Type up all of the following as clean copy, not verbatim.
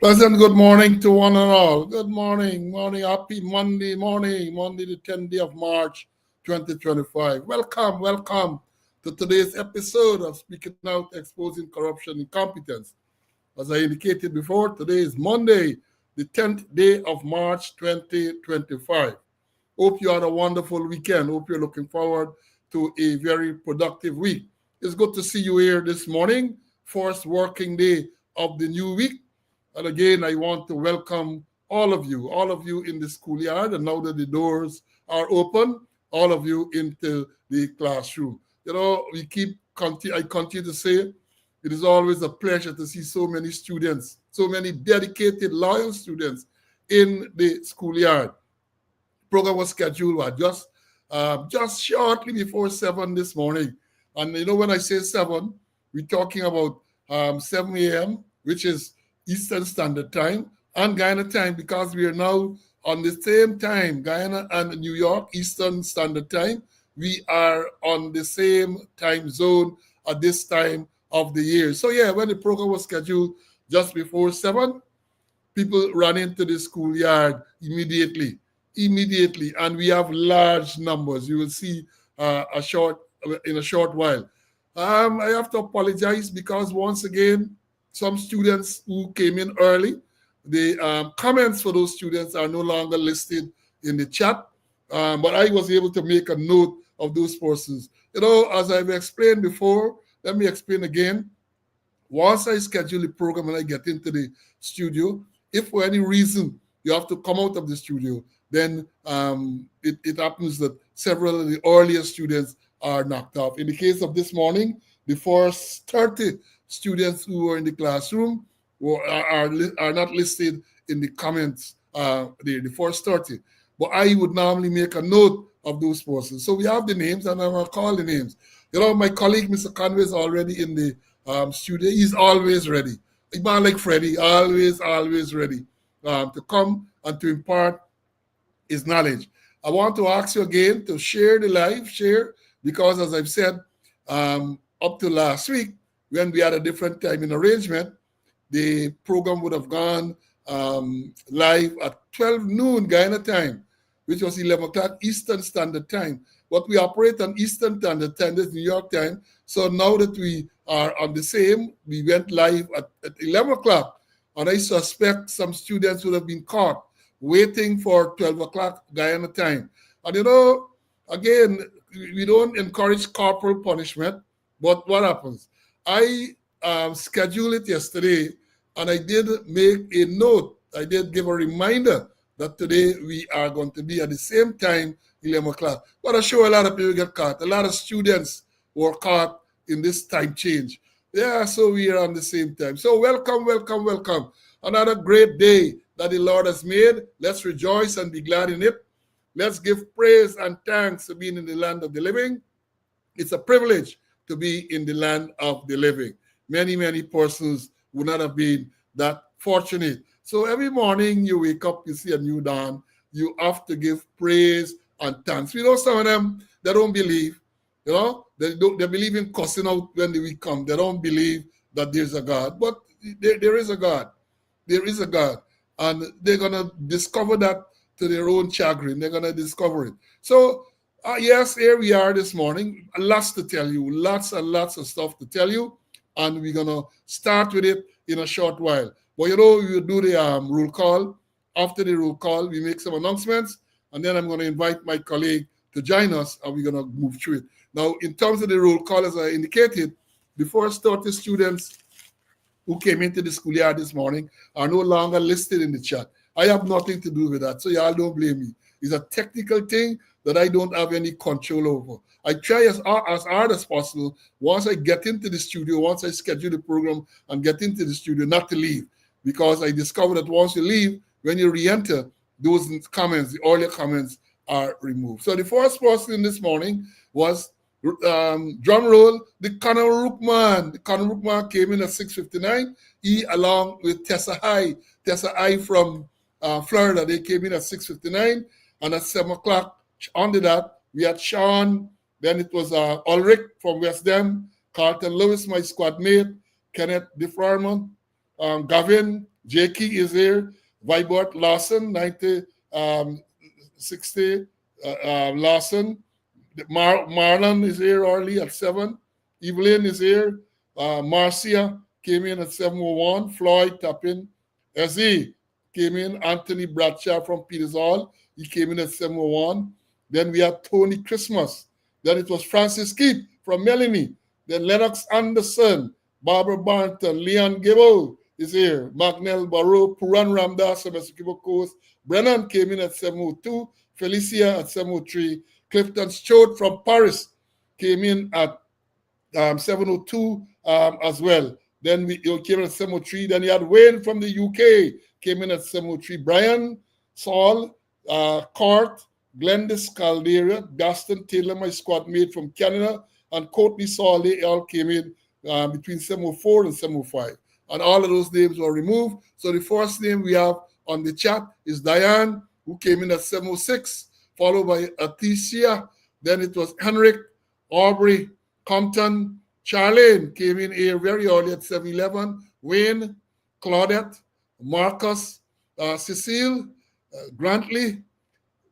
Pleasant good morning to one and all. Good morning, happy Monday morning, Monday the 10th day of March 2025. Welcome to today's episode of Speaking Out, Exposing Corruption and Incompetence. As I indicated before, today is Monday, the 10th day of March 2025. Hope you had a wonderful weekend. Hope you're looking forward to a very productive week. It's good to see you here this morning, first working day of the new week. And again, I want to welcome all of you in the schoolyard. And now that the doors are open, all of you into the classroom. You know, I continue to say, it is always a pleasure to see so many students, so many dedicated, loyal students in the schoolyard. Program was scheduled just shortly before 7 this morning. And you know, when I say 7, we're talking about 7 a.m., which is Eastern Standard Time and Guyana time, because we are now on the same time, Guyana and New York, Eastern Standard Time. We are on the same time zone at this time of the year. So yeah, when the program was scheduled just before 7, people ran into the schoolyard immediately, and we have large numbers. You will see in a short while. I have to apologize because once again, some students who came in early, the comments for those students are no longer listed in the chat, but I was able to make a note of those persons. You know, as I've explained before, let me explain again. Once I schedule the program and I get into the studio, if for any reason you have to come out of the studio, then it happens that several of the earlier students are knocked off. In the case of this morning, the first 30 students who were in the classroom are not listed in the comments, the first 30. But I would normally make a note of those persons. So we have the names, and I'm going to call the names. You know, my colleague, Mr. Conway, is already in the studio. He's always ready. A man like Freddie, always ready to come and to impart his knowledge. I want to ask you again to share the live, because as I've said, up to last week, when we had a different timing arrangement, the program would have gone live at 12 noon Guyana time, which was 11 o'clock Eastern Standard Time. But we operate on Eastern Standard Time, that's New York time. So now that we are on the same, we went live at 11 o'clock. And I suspect some students would have been caught waiting for 12 o'clock Guyana time. And you know, again, we don't encourage corporal punishment, but what happens? I scheduled it yesterday, and I did make a note. I did give a reminder that today we are going to be at the same time, 11 o'clock. But I'm sure a lot of people get caught. A lot of students were caught in this time change. Yeah, so we are on the same time. So welcome. Another great day that the Lord has made. Let's rejoice and be glad in it. Let's give praise and thanks for being in the land of the living. It's a privilege to be in the land of the living. Many persons would not have been that fortunate. So every morning you wake up, you see a new dawn, you have to give praise and thanks. We know some of them, they don't believe, you know, they believe in cussing out when the week comes. They don't believe that there's a God, but there is a God. There is a God. And they're going to discover that to their own chagrin. They're going to discover it. So yes, here we are this morning. Lots to tell you. Lots and lots of stuff to tell you. And we're going to start with it in a short while. But you know, we will do the roll call. After the roll call, we make some announcements. And then I'm going to invite my colleague to join us, and we're going to move through it. Now, in terms of the roll call, as I indicated, the first 30 students who came into the schoolyard this morning are no longer listed in the chat. I have nothing to do with that, so y'all don't blame me. It's a technical thing that I don't have any control over. I try as hard as possible, once I get into the studio, once I schedule the program and get into the studio, not to leave, because I discovered that once you leave, when you re-enter, those comments, the earlier comments, are removed. So the first person this morning was, drum roll, the Connor Rookman. The Connor Rookman came in at 6:59. He, along with Tessa I from Florida, they came in at 6:59. And at 7 o'clock, under that, we had Sean. Then it was Ulrich from West Dem, Carlton Lewis, my squad mate, Kenneth DeFrarmont, Gavin, Jakey is here. Vibert Lawson, 60. Lawson. Marlon is here early at 7. Evelyn is here. Marcia came in at 7:01. Floyd tapping. Ezzy came in. Anthony Bradshaw from Peters Hall. He came in at 7:01. Then we had Tony Christmas. Then it was Francis Keith from Melanie. Then Lennox Anderson, Barbara Barton, Leon Gibbo is here. Magnell Barrow, Puran Ramdas from Essequibo Coast. Brennan came in at 7:02. Felicia at 7:03. Clifton Stewart from Paris came in at 7:02 as well. Then we came in at 7:03. Then you had Wayne from the UK came in at 7:03. Brian Saul, Court, Glendis Caldera, Gaston Taylor, my squad mate from Canada, and Courtney Saul, they all came in between 7:04 and 7:05. And all of those names were removed. So the first name we have on the chat is Diane, who came in at 7:06, followed by Aticia. Then it was Henrik, Aubrey, Compton, Charlene came in here very early at 7:11. Wayne, Claudette, Marcus, Cecile, Grantley,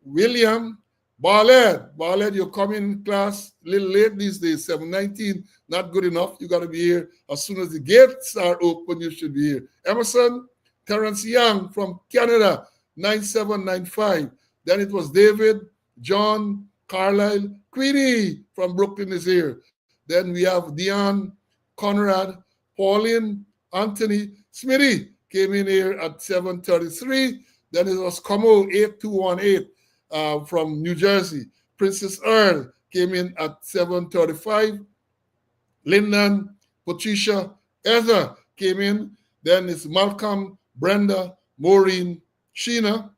William, Barlett, you're coming in class a little late these days, 7:19, not good enough. You got to be here as soon as the gates are open, you should be here. Emerson, Terrence Young from Canada, 9795. Then it was David, John, Carlisle, Queenie from Brooklyn is here. Then we have Dion, Conrad, Pauline, Anthony, Smitty came in here at 7:33. Then it was Como 8218 from New Jersey. Princess Earl came in at 7:35. Lyndon, Patricia, Heather came in. Then it's Malcolm, Brenda, Maureen, Sheena,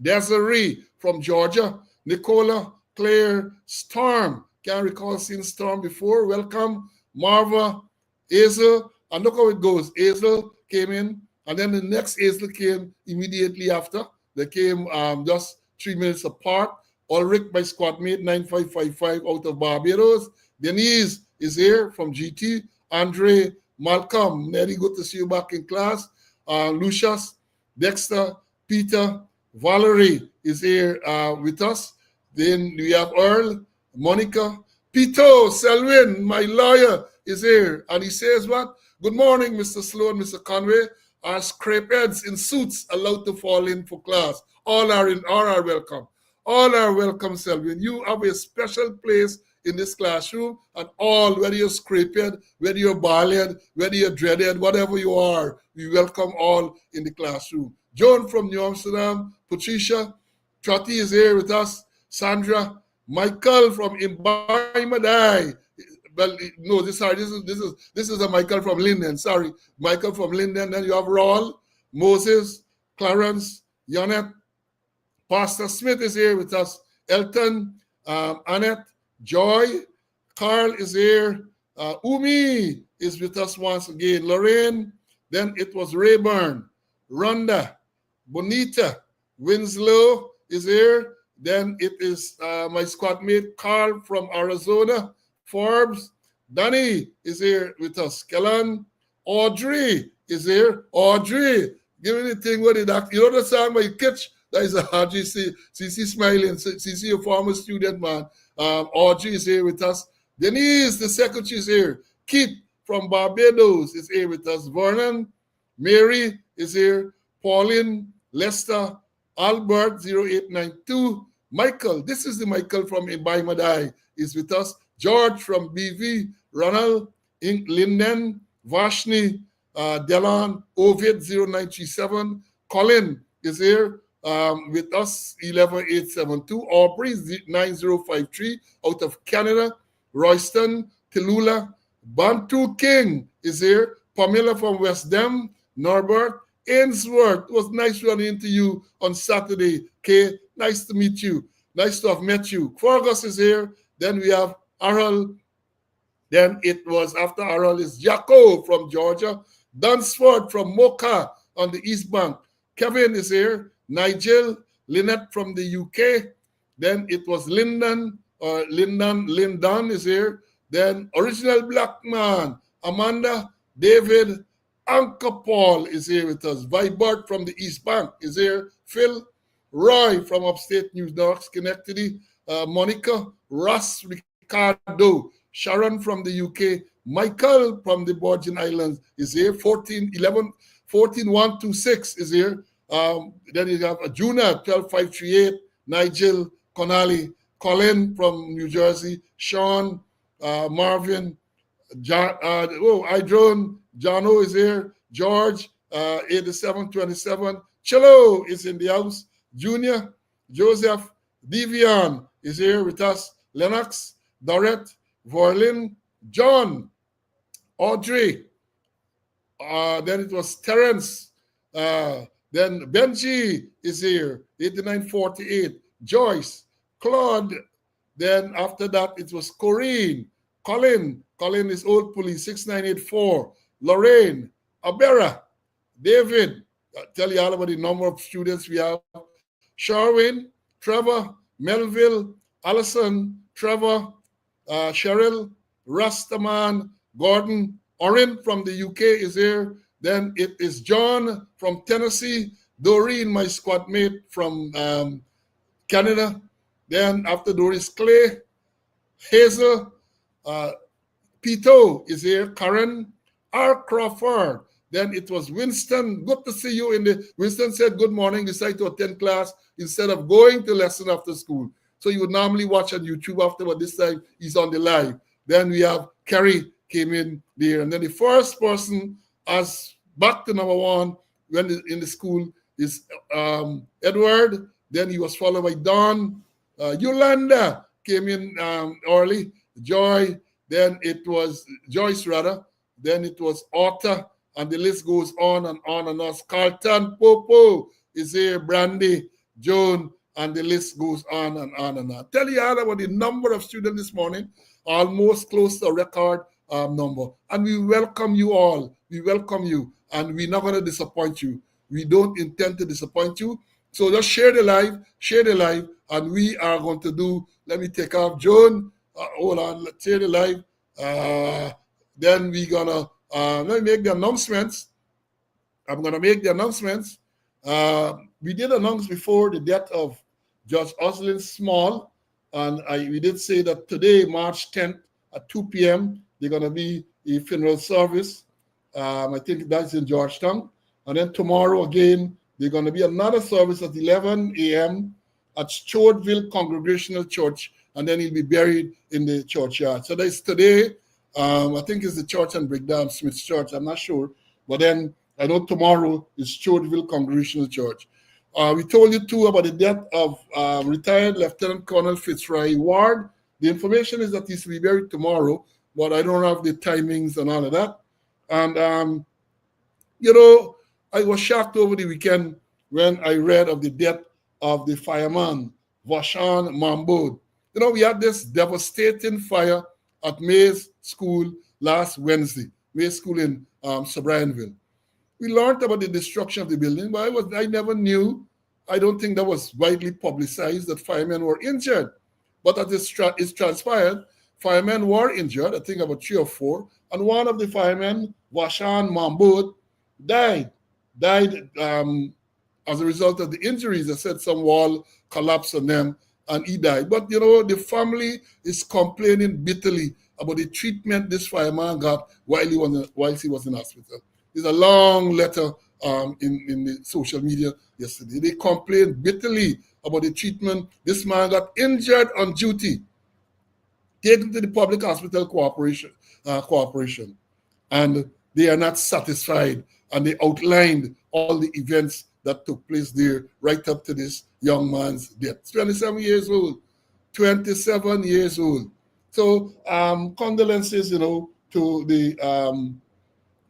Desiree from Georgia, Nicola, Claire, Storm. Can't recall seeing Storm before. Welcome. Marva, Hazel, and look how it goes. Hazel came in, and then the next Hazel came immediately after. They came just 3 minutes apart. Ulrich, my squad mate, 9555 out of Barbados. Denise is here from GT. Andre, Malcolm, Nelly, good to see you back in class. Lucius, Dexter, Peter, Valerie is here with us. Then we have Earl, Monica, Pito, Selwyn, my lawyer, is here. And he says what? Good morning, Mr. Sloan, Mr. Conway. Are scrape heads in suits allowed to fall in for class? All are welcome. All are welcome, Selwyn. You have a special place in this classroom, and all, whether you're scrapehead, whether you're bald-head, whether you're dreadhead, whatever you are, we welcome all in the classroom. Joan from New Amsterdam, Patricia, Trotty is here with us, Sandra, Michael from Imbai Madai. Well, no, this is a Michael from Linden. Sorry, Michael from Linden. Then you have Raul, Moses, Clarence, Yonette, Pastor Smith is here with us. Elton, Annette, Joy, Carl is here. Umi is with us once again. Lorraine. Then it was Rayburn, Rhonda, Bonita, Winslow is here. Then it is my squad mate Carl from Arizona. Forbes, Danny is here with us. Kellan, Audrey is here. Audrey, give me the thing with it. You know the song by Kitch? That is Audrey. CC smiling. CC, a former student, man. Audrey is here with us. Denise, the secretary, is here. Keith from Barbados is here with us. Vernon, Mary is here. Pauline, Lester, Albert, 0892. Michael, this is the Michael from Imbai Madai, is with us. George from BV, Ronald, Linden, Vashni, Delon, Ovid 0937. Colin is here with us, 11872. Aubrey 9053 out of Canada. Royston, Tallulah, Bantu King is here. Pamela from West Dem, Norbert, Ainsworth. It was nice running into you on Saturday. Kay, nice to meet you. Nice to have met you. Fergus is here. Then we have Arul. Then it was after Arul is Jaco from Georgia. Dunsford from Mocha on the East Bank. Kevin is here. Nigel, Lynette from the UK. Then it was Lyndon is here. Then Original Black Man, Amanda, David, Uncle Paul is here with us. Vibert from the East Bank is here. Phil, Roy from upstate New York, Schenectady, Monica, Russ, Ricardo, Sharon from the UK, Michael from the Virgin Islands is here. 14126 is here. Then you have a Juna 12538, Nigel, Connolly, Colin from New Jersey, Sean, Marvin, John, Idron, Jono is here, George, 8727, Chilo is in the house, Junior, Joseph, Devian is here with us, Lennox, Dorette, Vorlin, John, Audrey, then it was Terence, then Benji is here, 8948, Joyce, Claude, then after that it was Corinne, Colin is Old Police, 6984, Lorraine, Abera, David, I'll tell you all about the number of students we have, Sharwin, Trevor, Melville, Allison, Trevor, Cheryl, Rastaman, Gordon, Orin from the UK is here. Then it is John from Tennessee, Doreen, my squad mate from Canada. Then after Doris, Clay, Hazel, Pito is here, Karen, R. Crawford. Then it was Winston. Good to see you. Winston said good morning, decided to attend class instead of going to lesson after school. So you would normally watch on YouTube after, but this time he's on the live. Then we have Kerry came in there. And then the first person as back to number one when in the school is Edward. Then he was followed by Don. Yolanda came in early. Joy. Then it was Joyce rather. Then it was Otta. And the list goes on and on and on. Carlton, Popo is here, Brandy, Joan, and the list goes on and on and on. Tell you all about the number of students this morning, almost close to a record number. And we welcome you all. We welcome you. And we're not going to disappoint you. We don't intend to disappoint you. So just share the live, and we are going to do, let me take off Joan. Hold on, let's share the live. Then we're going to, let me make the announcements. I'm going to make the announcements. We did announce before the death of Judge Oslin Small, and we did say that today, March 10th at 2 p.m., they're going to be a funeral service. I think that's in Georgetown. And then tomorrow again, there's going to be another service at 11 a.m. at Stewardville Congregational Church, and then he'll be buried in the churchyard. So that's today. I think it's the church and Brigham Smith's church. I'm not sure. But then I know tomorrow is Stewardville Congregational Church. We told you too about the death of retired Lieutenant Colonel Fitzroy Ward. The information is that he's to be buried tomorrow, but I don't have the timings and all of that. And, I was shocked over the weekend when I read of the death of the fireman, Vashan Mahmood. We had this devastating fire at Mays School last Wednesday, Mays School in Sobrianville. We learned about the destruction of the building, but I never knew. I don't think that was widely publicized that firemen were injured. But as it's transpired, firemen were injured, I think about 3 or 4, and one of the firemen, Vashan Mahmood, died as a result of the injuries. I said some wall collapsed on them, and he died. But, the family is complaining bitterly about the treatment this fireman got while he was in hospital. There's a long letter in the social media yesterday. They complained bitterly about the treatment. This man got injured on duty, taken to the public hospital cooperation, and they are not satisfied. And they outlined all the events that took place there right up to this young man's death. 27 years old. 27 years old. So condolences, to the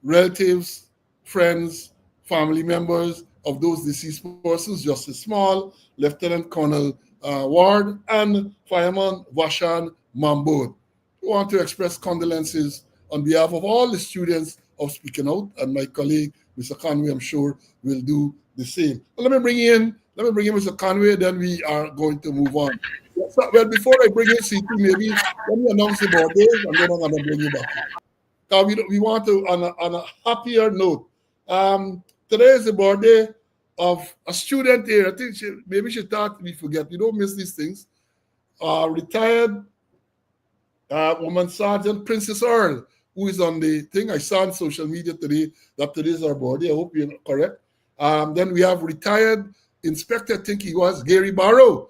relatives, friends, family members of those deceased persons, Justice Small, Lieutenant Colonel Ward, and Fireman Vashan Mahmood. We want to express condolences on behalf of all the students of Speaking Out, and my colleague, Mr. Conway, I'm sure, will do the same. But let me bring in Mr. Conway, then we are going to move on. So, well, before I bring in C2, maybe let me announce the birthdays, and then I'm going to bring you back. Now, we want to, on a happier note, Today is the birthday of a student here. I think maybe she thought we forget. We don't miss these things. Retired Woman Sergeant Princess Earl, who is on the thing. I saw on social media today that today is her birthday. I hope you're correct. Then we have retired Inspector, I think he was, Gary Barrow,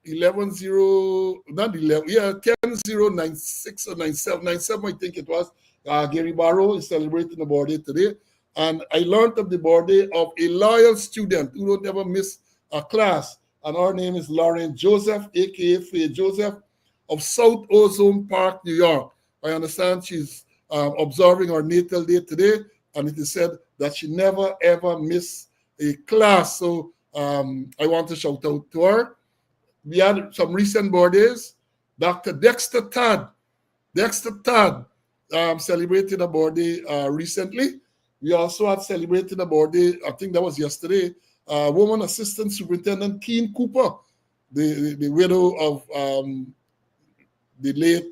11-0, not 11, yeah, 10-0-96 or 97, I think it was. Gary Barrow is celebrating the birthday today. And I learned of the birthday of a loyal student who don't ever miss a class. And her name is Lauren Joseph, a.k.a. Faye Joseph, of South Ozone Park, New York. I understand she's observing her natal day today, and it is said that she never, ever missed a class. So I want to shout out to her. We had some recent birthdays. Dr. Dexter Todd celebrated a birthday recently. We also had celebrated a birthday, I think that was yesterday, Woman Assistant Superintendent Keen Cooper, the widow of the late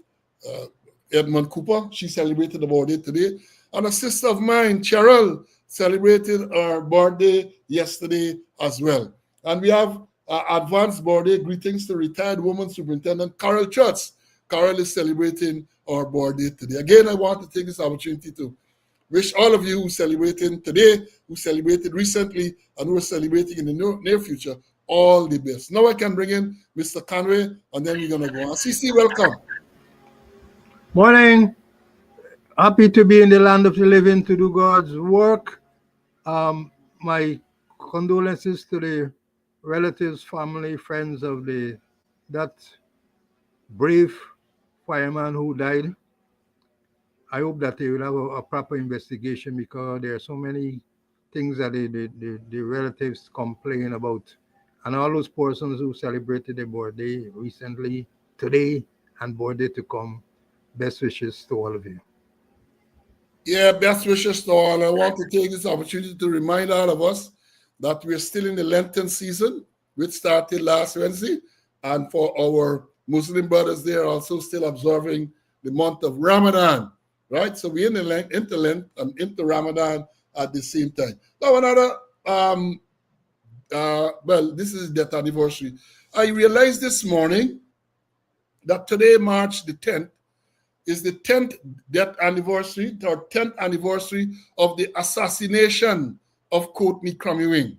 Edmund Cooper. She celebrated a birthday today. And a sister of mine, Cheryl, celebrated her birthday yesterday as well. And we have advanced birthday greetings to retired Woman Superintendent Carol Chutz. Carol is celebrating her birthday today. Again, I want to take this opportunity to wish all of you who celebrating today, who celebrated recently, and who are celebrating in the near future, all the best. Now I can bring in Mr. Conway, and then we're going to go on. CC, welcome. Morning. Happy to be in the land of the living to do God's work. My condolences to the relatives, family, friends of that brave fireman who died. I hope that they will have a proper investigation, because there are so many things that the relatives complain about. And all those persons who celebrated their birthday recently, today, and birthday to come, best wishes to all of you. Yeah, best wishes to all. I want to take this opportunity to remind all of us that we're still in the Lenten season, which started last Wednesday. And for our Muslim brothers, they are also still observing the month of Ramadan, right? So we're into Lent and into Ramadan at the same time. Now another, this is death anniversary. I realized this morning that today, March the 10th, is the 10th death anniversary, or 10th anniversary of the assassination of Courtney Crum-Ewing.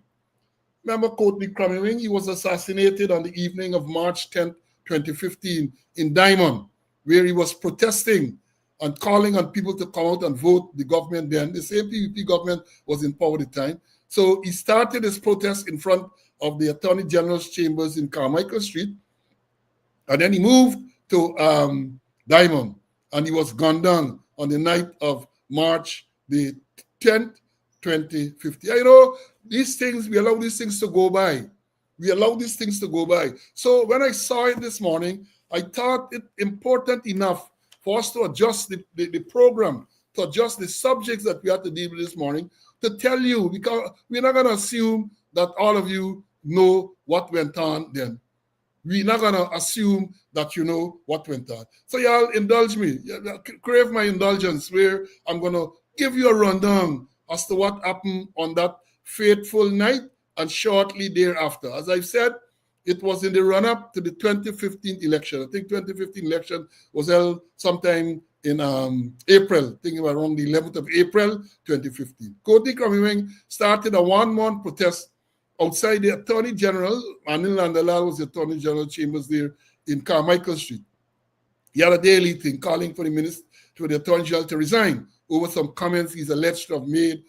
Remember Courtney Crum-Ewing? He was assassinated on the evening of March 10th, 2015 in Diamond, where he was protesting and calling on people to come out and vote the government then. The same PVP government was in power at the time. So he started his protest in front of the Attorney General's chambers in Carmichael Street, and then he moved to Diamond, and he was gunned down on the night of March the 10th, 2050. I know these things, we allow these things to go by. So when I saw it this morning, I thought it important enough for us to adjust the program, to adjust the subjects that we had to deal with this morning, to tell you, because we're not going to assume that all of you know what went on then. We're not going to assume that you know what went on. So y'all indulge me, crave my indulgence, where I'm going to give you a rundown as to what happened on that fateful night and shortly thereafter. As I've said, it was in the run-up to the 2015 election. I think 2015 election was held sometime in April, I think around the 11th of April, 2015. Courtney Crum-Ewing started a one-month protest outside the Attorney General. Anil Nandalal was the Attorney General chambers there in Carmichael Street. He had a daily thing calling for the Attorney General to resign over some comments he's alleged to have made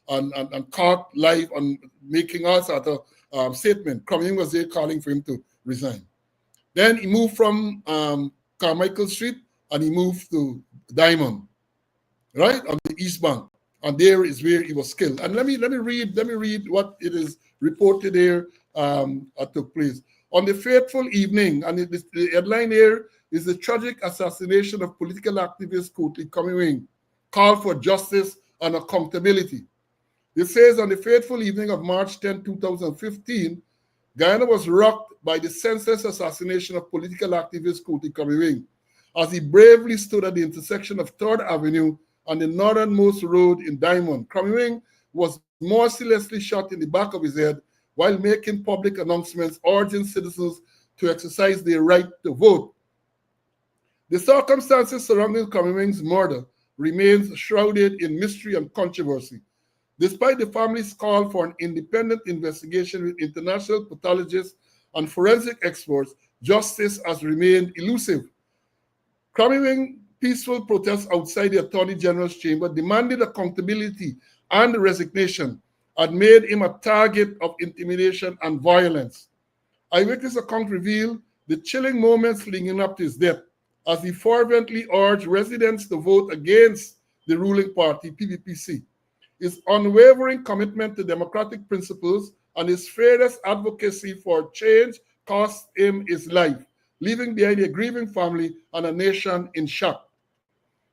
and caught live on making us at a statement. Crum-Ewing was there calling for him to resign. Then he moved from Carmichael Street and he moved to Diamond, right, on the East Bank. And there is where he was killed. And let me read what it is reported here took place. On the fateful evening, and the headline here is the tragic assassination of political activist Courtney Crum-Ewing, call for justice and accountability. It says on the fateful evening of March 10, 2015, Guyana was rocked by the senseless assassination of political activist Courtney Crum-Ewing as he bravely stood at the intersection of 3rd Avenue on the northernmost road in Diamond. Crum-Ewing was mercilessly shot in the back of his head while making public announcements urging citizens to exercise their right to vote. The circumstances surrounding Crum-Ewing's murder remains shrouded in mystery and controversy. Despite the family's call for an independent investigation with international pathologists and forensic experts, justice has remained elusive. Crum-Ewing peaceful protests outside the Attorney General's chamber demanded accountability and resignation had made him a target of intimidation and violence. Eyewitness accounts reveal the chilling moments leading up to his death as he fervently urged residents to vote against the ruling party, PPPC. His unwavering commitment to democratic principles and his fearless advocacy for change cost him his life, leaving behind a grieving family and a nation in shock.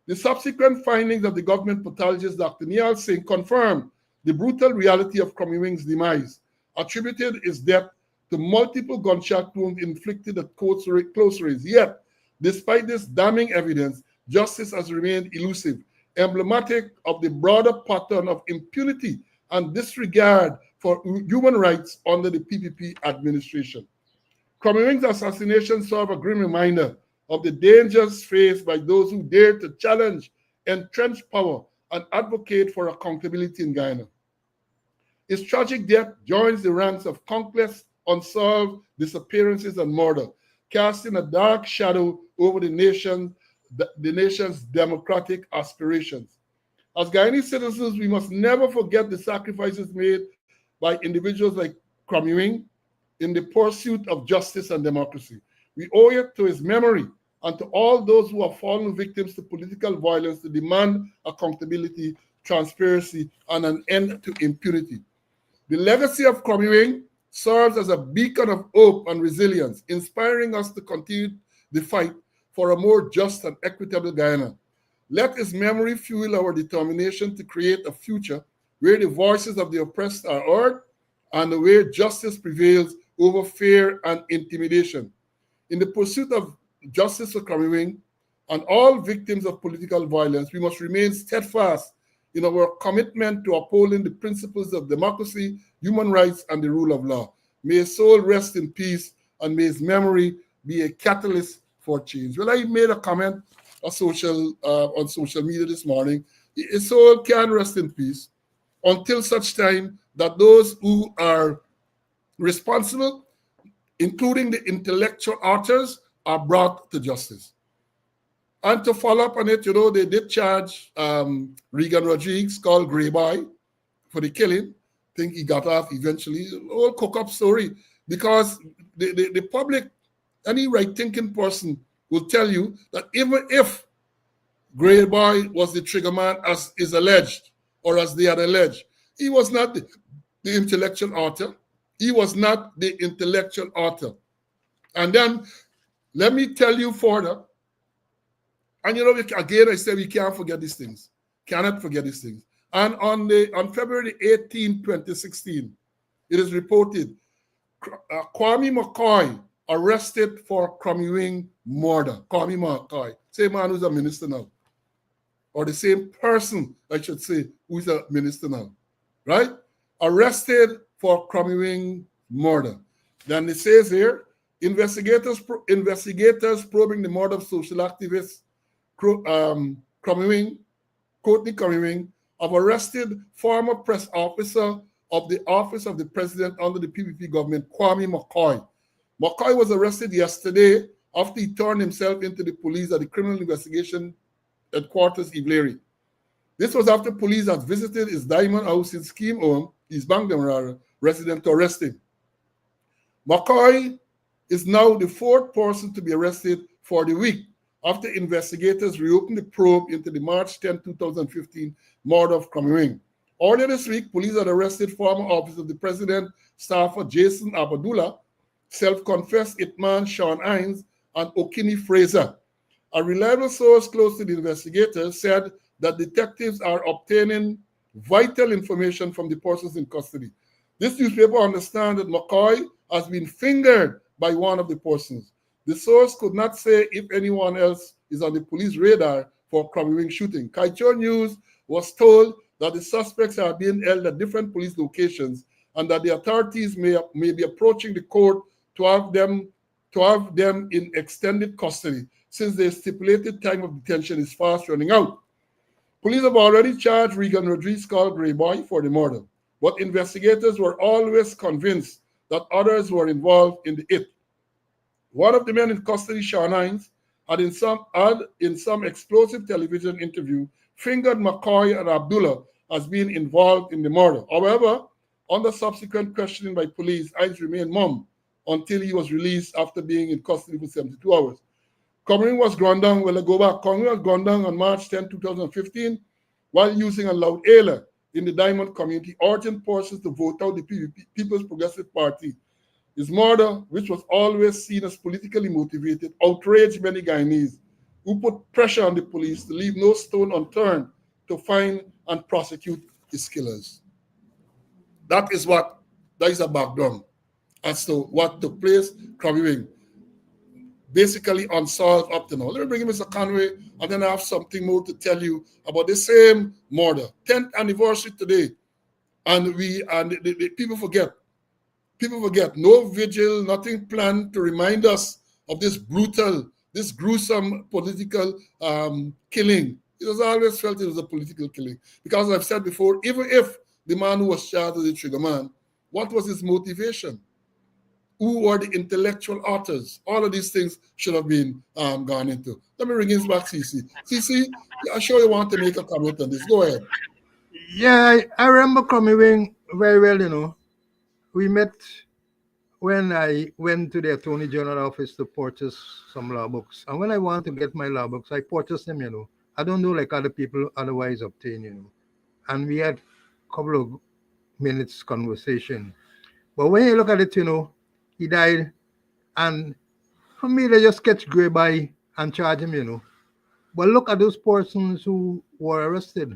The subsequent findings of the government pathologist Dr. Niyal Singh confirmed the brutal reality of Crum-Ewing's demise, attributed his death to multiple gunshot wounds inflicted at close range. Yet, despite this damning evidence, justice has remained elusive, emblematic of the broader pattern of impunity and disregard for human rights under the PPP administration. Crum-Ewing's assassination serves a grim reminder of the dangers faced by those who dare to challenge entrenched power and advocate for accountability in Guyana. His tragic death joins the ranks of countless unsolved disappearances and murder, casting a dark shadow over the nation's democratic aspirations. As Guyanese citizens, we must never forget the sacrifices made by individuals like Crum-Ewing in the pursuit of justice and democracy. We owe it to his memory and to all those who have fallen victims to political violence to demand accountability, transparency, and an end to impunity. The legacy of Crum-Ewing serves as a beacon of hope and resilience, inspiring us to continue the fight for a more just and equitable Guyana. Let his memory fuel our determination to create a future where the voices of the oppressed are heard and where justice prevails over fear and intimidation. In the pursuit of justice for Crum-Ewing and all victims of political violence, we must remain steadfast in our commitment to upholding the principles of democracy, human rights, and the rule of law. May his soul rest in peace, and may his memory be a catalyst for change. Well, I made a comment on social media this morning. His soul can rest in peace until such time that those who are responsible, including the intellectual authors, are brought to justice. And to follow up on it, they did charge Regan Rodriguez, called Grey Boy, for the killing. I think he got off eventually. All cook-up story. Because the public, any right-thinking person will tell you that even if Grey Boy was the trigger man, as is alleged, or as they had alleged, he was not the intellectual author. He was not the intellectual author. And then, let me tell you further, and again, I said we can't forget these things. Cannot forget these things. And on February 18, 2016, it is reported Kwame McCoy arrested for Crum-Ewing murder. Kwame McCoy, same man who's a minister now. Or the same person, I should say, who's a minister now. Right? Arrested for Crum-Ewing murder. Then it says here, investigators probing the murder of social activist Crum-Ewing, Courtney Crum-Ewing, have arrested former press officer of the Office of the President under the PPP government, Kwame McCoy. McCoy was arrested yesterday after he turned himself into the police at the Criminal Investigation Headquarters, Ivleri. This was after police had visited his diamond house in Scheme Home, his Bangdam resident, to arrest him. McCoy is now the fourth person to be arrested for the week after investigators reopened the probe into the March 10, 2015 murder of Crum-Ewing. Earlier this week, police had arrested former Office of the President staffer Jason Abadullah, self-confessed hitman Sean Hines, and Okini Fraser. A reliable source close to the investigators said that detectives are obtaining vital information from the persons in custody. This newspaper understands that McCoy has been fingered by one of the persons. The source could not say if anyone else is on the police radar for Crum-Ewing shooting. Kaicho News was told that the suspects are being held at different police locations and that the authorities may be approaching the court to have them in extended custody since the stipulated time of detention is fast running out. Police have already charged Regan Rodriguez called Grey Boy for the murder, but investigators were always convinced that others were involved in the hit. One of the men in custody, Sean Hines, had in some explosive television interview fingered McCoy and Abdullah as being involved in the murder. However, under subsequent questioning by police, Hines remained mum until he was released after being in custody for 72 hours. Crum-Ewing was gunned down. Well, I go back. Crum-Ewing was gunned down on March 10, 2015, while using a loud hailer in the Diamond community, urging persons to vote out the People's Progressive Party. His murder, which was always seen as politically motivated, outraged many Guyanese who put pressure on the police to leave no stone unturned to find and prosecute his killers. That is a background as to what took place. Crum-Ewing, basically unsolved up to now. Let me bring in Mr. Conway, and then I have something more to tell you about the same murder. 10th anniversary today, and the people forget. People forget. No vigil, nothing planned to remind us of this brutal, this gruesome political killing. It was always felt it was a political killing. Because as I've said before, even if the man who was charged as the trigger man, what was his motivation? Who were the intellectual authors? All of these things should have been gone into. Let me bring in back CC. CC, I'm sure you want to make a comment on this. Go ahead. Yeah, I remember Crum-Ewing very well, We met when I went to the Attorney General office to purchase some law books. And when I want to get my law books, I purchase them, I don't do like other people otherwise obtain, And we had a couple of minutes conversation. But when you look at it, he died. And for me, they just catch Grey Boy and charge him, But look at those persons who were arrested.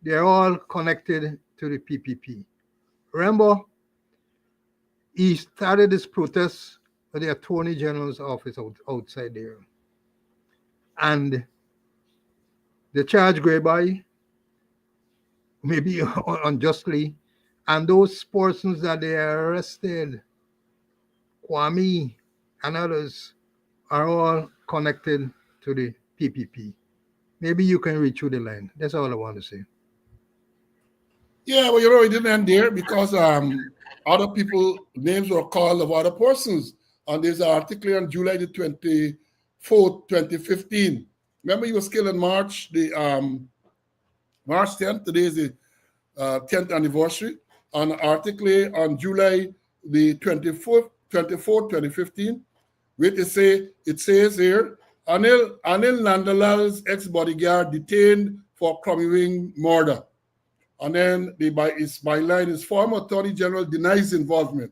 They're all connected to the PPP. Remember, he started this protest at the Attorney General's office outside there. And they charged Grey Boy, maybe unjustly, and those persons that they arrested, Kwame and others, are all connected to the PPP. Maybe you can read through the line. That's all I want to say. Yeah, well, it didn't end there because other people, names were called of other persons. And there's an article on July the 24th, 2015. Remember, he was killed in March 10th. Today is the 10th anniversary. An article on July the 24th, 2015, which it says here, Anil Nandalal's ex-bodyguard detained for Crum-Ewing murder. And then his byline is former Attorney General denies involvement.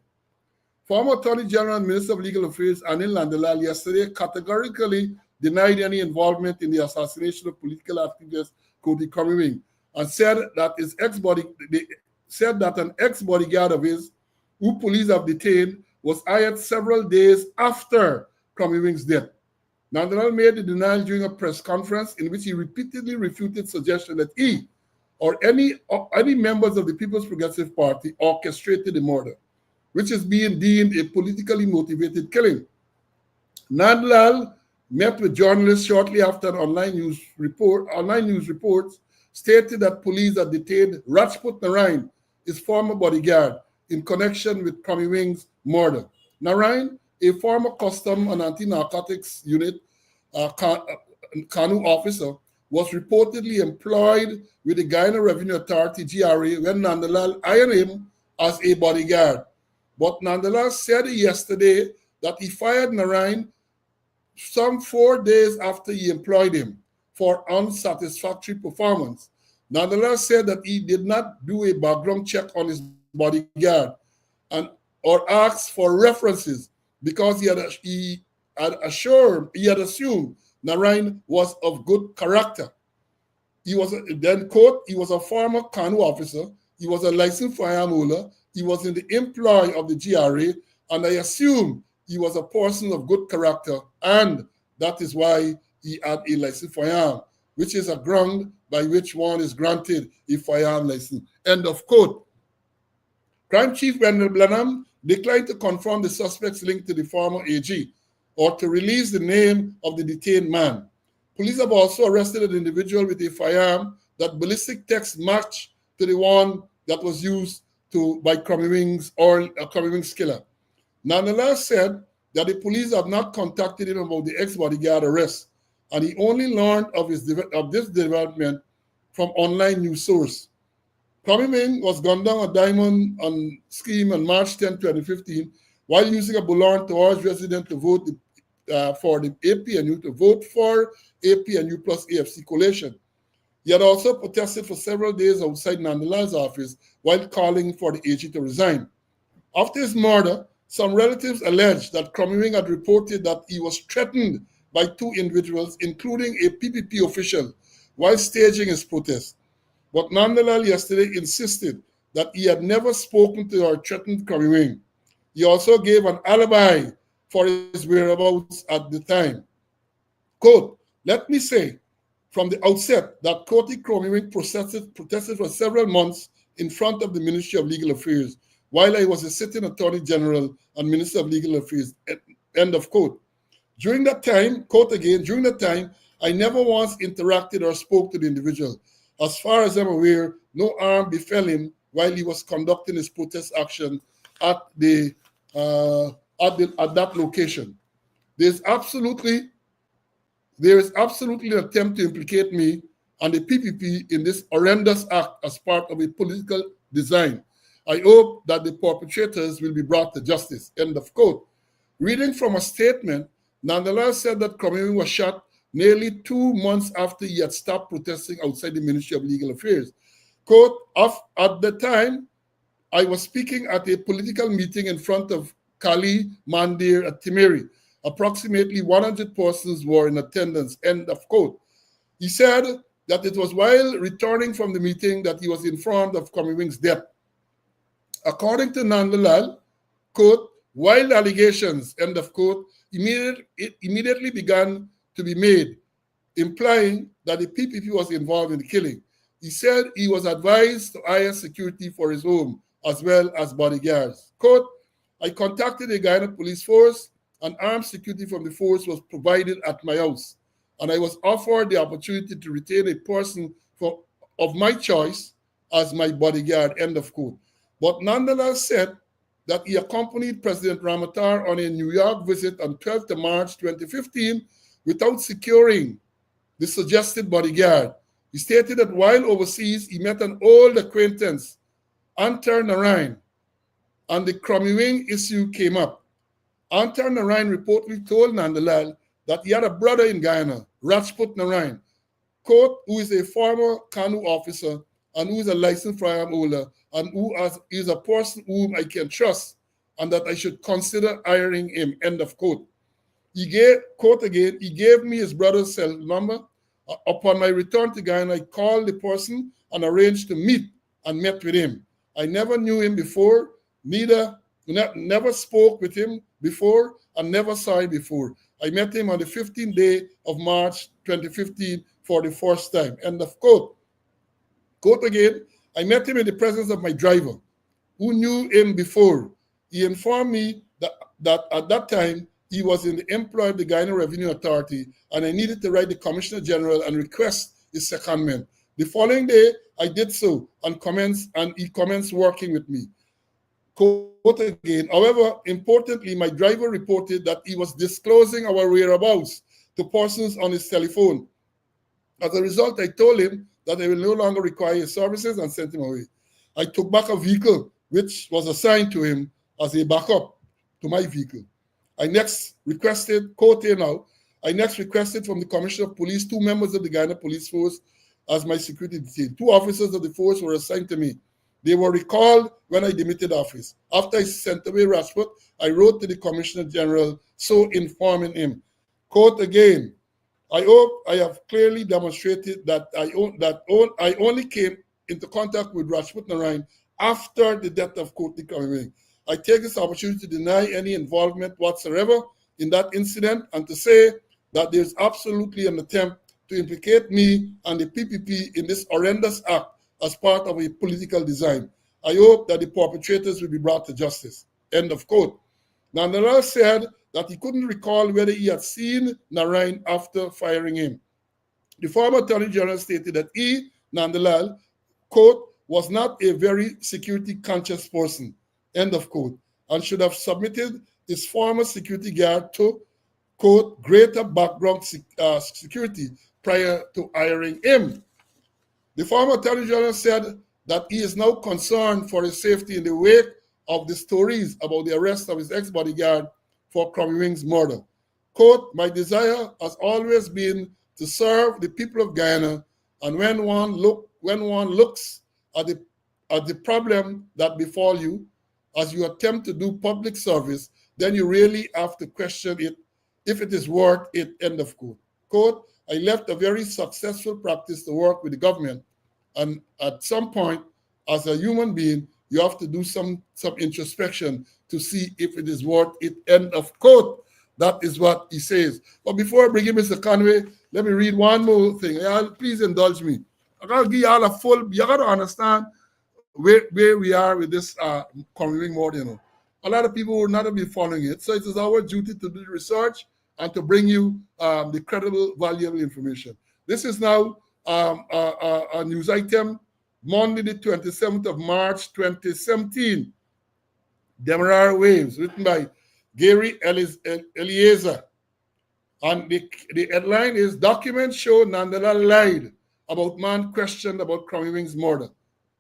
Former Attorney General and Minister of Legal Affairs Anil Nandalal yesterday categorically denied any involvement in the assassination of political activist Courtney Crum-Ewing and said that an ex-bodyguard of his, who police have detained, was hired several days after Crum-Ewing's death. Nandalal made the denial during a press conference in which he repeatedly refuted suggestion that he or any members of the People's Progressive Party orchestrated the murder, which is being deemed a politically motivated killing. Nandalal met with journalists shortly after an online news reports stated that police had detained Rajput Narayan, his former bodyguard, in connection with Crum-Ewing's murder. Narayan, a former custom and anti-narcotics unit Kanu officer, was reportedly employed with the Guyana Revenue Authority, GRA, when Nandalal hired him as a bodyguard. But Nandalal said yesterday that he fired Narayan some 4 days after he employed him for unsatisfactory performance. Nandalal said that he did not do a background check on his bodyguard or ask for references because he had assumed Narayan was of good character. He was a former Kanu officer. He was a licensed firearm owner. He was in the employ of the GRA, and I assume he was a person of good character, and that is why he had a licensed firearm, which is a ground by which one is granted a firearm license. End of quote. Crime Chief Wendell Blenheim declined to confirm the suspects linked to the former AG or to release the name of the detained man. Police have also arrested an individual with a firearm that ballistic tests match to the one that was used by Crum-Ewing's killer. Nonetheless said that the police have not contacted him about the ex-bodyguard arrest, and he only learned of this development from online news source. Crum-Ewing was gunned down at Diamond scheme on March 10, 2015, while using a bullhorn to urge residents to vote for the APNU to vote for APNU plus AFC coalition. He had also protested for several days outside Nandalal's office while calling for the AG to resign. After his murder, some relatives alleged that Crum-Ewing had reported that he was threatened by two individuals, including a PPP official, while staging his protest. But Nandalal yesterday insisted that he had never spoken to or threatened Crum-Ewing. He also gave an alibi for his whereabouts at the time. Quote, let me say from the outset that Courtney Crum-Ewing protested for several months in front of the Ministry of Legal Affairs while I was a sitting Attorney General and Minister of Legal Affairs, end of quote. During that time, quote again, during that time, I never once interacted or spoke to the individual. As far as I'm aware, no harm befell him while he was conducting his protest action at that location. There is absolutely an attempt to implicate me and the PPP in this horrendous act as part of a political design. I hope that the perpetrators will be brought to justice, end of quote. Reading from a statement, Nandalal said that Crum-Ewing was shot nearly 2 months after he had stopped protesting outside the Ministry of Legal Affairs. Quote, at the time, I was speaking at a political meeting in front of Kali Mandir at Timeri. Approximately 100 persons were in attendance, end of quote. He said that it was while returning from the meeting that he was informed of Crum-Ewing's death. According to Nandalal, quote, wild allegations, end of quote, immediately began to be made, implying that the PPP was involved in the killing. He said he was advised to hire security for his home as well as bodyguards. Quote, I contacted the Guyana police force and armed security from the force was provided at my house. And I was offered the opportunity to retain a person of my choice as my bodyguard, end of quote. But nonetheless said that he accompanied President Ramatar on a New York visit on 12th of March 2015 without securing the suggested bodyguard. He stated that while overseas, he met an old acquaintance, Antar Narain, and the Crum-Ewing issue came up. Antar Narain reportedly told Nandalal that he had a brother in Guyana, Rajput Narain, quote, who is a former Kanu officer and who is a licensed firearm holder and who is a person whom I can trust and that I should consider hiring him, end of quote. He gave, quote again, he gave me his brother's cell number. Upon my return to Guyana, I called the person and arranged to meet and met with him. I never knew him before, never spoke with him before, and never saw him before. I met him on the 15th day of March 2015 for the first time, end of quote. Quote again, I met him in the presence of my driver, who knew him before. He informed me that at that time, he was in the employ of the Guyana Revenue Authority, and I needed to write the Commissioner General and request his secondment. The following day, I did so and he commenced working with me. Quote again, however, importantly, my driver reported that he was disclosing our whereabouts to persons on his telephone. As a result, I told him that I will no longer require his services and sent him away. I took back a vehicle which was assigned to him as a backup to my vehicle. I next requested, quote here now, I next requested from the Commissioner of Police 2 members of the Guyana Police Force as my security detail. 2 officers of the force were assigned to me. They were recalled when I demitted office. After I sent away Rajput, I wrote to the Commissioner General, so informing him. Quote again, I hope I have clearly demonstrated that I only came into contact with Rajput Narain after the death of Courtney Crum-Ewing. I take this opportunity to deny any involvement whatsoever in that incident and to say that there's absolutely an attempt to implicate me and the PPP in this horrendous act as part of a political design. I hope that the perpetrators will be brought to justice. End of quote. Nandalal said that he couldn't recall whether he had seen Narain after firing him. The former Attorney General stated that he, Nandalal, quote, was not a very security conscious person, end of quote, and should have submitted his former security guard to, quote, greater background security prior to hiring him. The former Attorney General said that he is now concerned for his safety in the wake of the stories about the arrest of his ex-bodyguard for Crum-Ewing's murder. Quote, my desire has always been to serve the people of Guyana, and when one looks at the problem that befall you as you attempt to do public service, then you really have to question it if it is worth it, end of quote. Quote, I left a very successful practice to work with the government, and at some point, as a human being, you have to do some introspection to see if it is worth it, end of quote. That is what he says. But before I bring in Mr. Conway, let me read one more thing. Please indulge me. I gotta give y'all a full, you gotta understand where we are with this Crum-Ewing mode, you know. A lot of people will not be following it. So it is our duty to do research and to bring you the credible, valuable information. This is now a news item, Monday, the 27th of March, 2017. Demerara Waves, written by Gary Eliezer. And the headline is, documents show Nandalal lied about man questioned about Crum-Ewing's murder.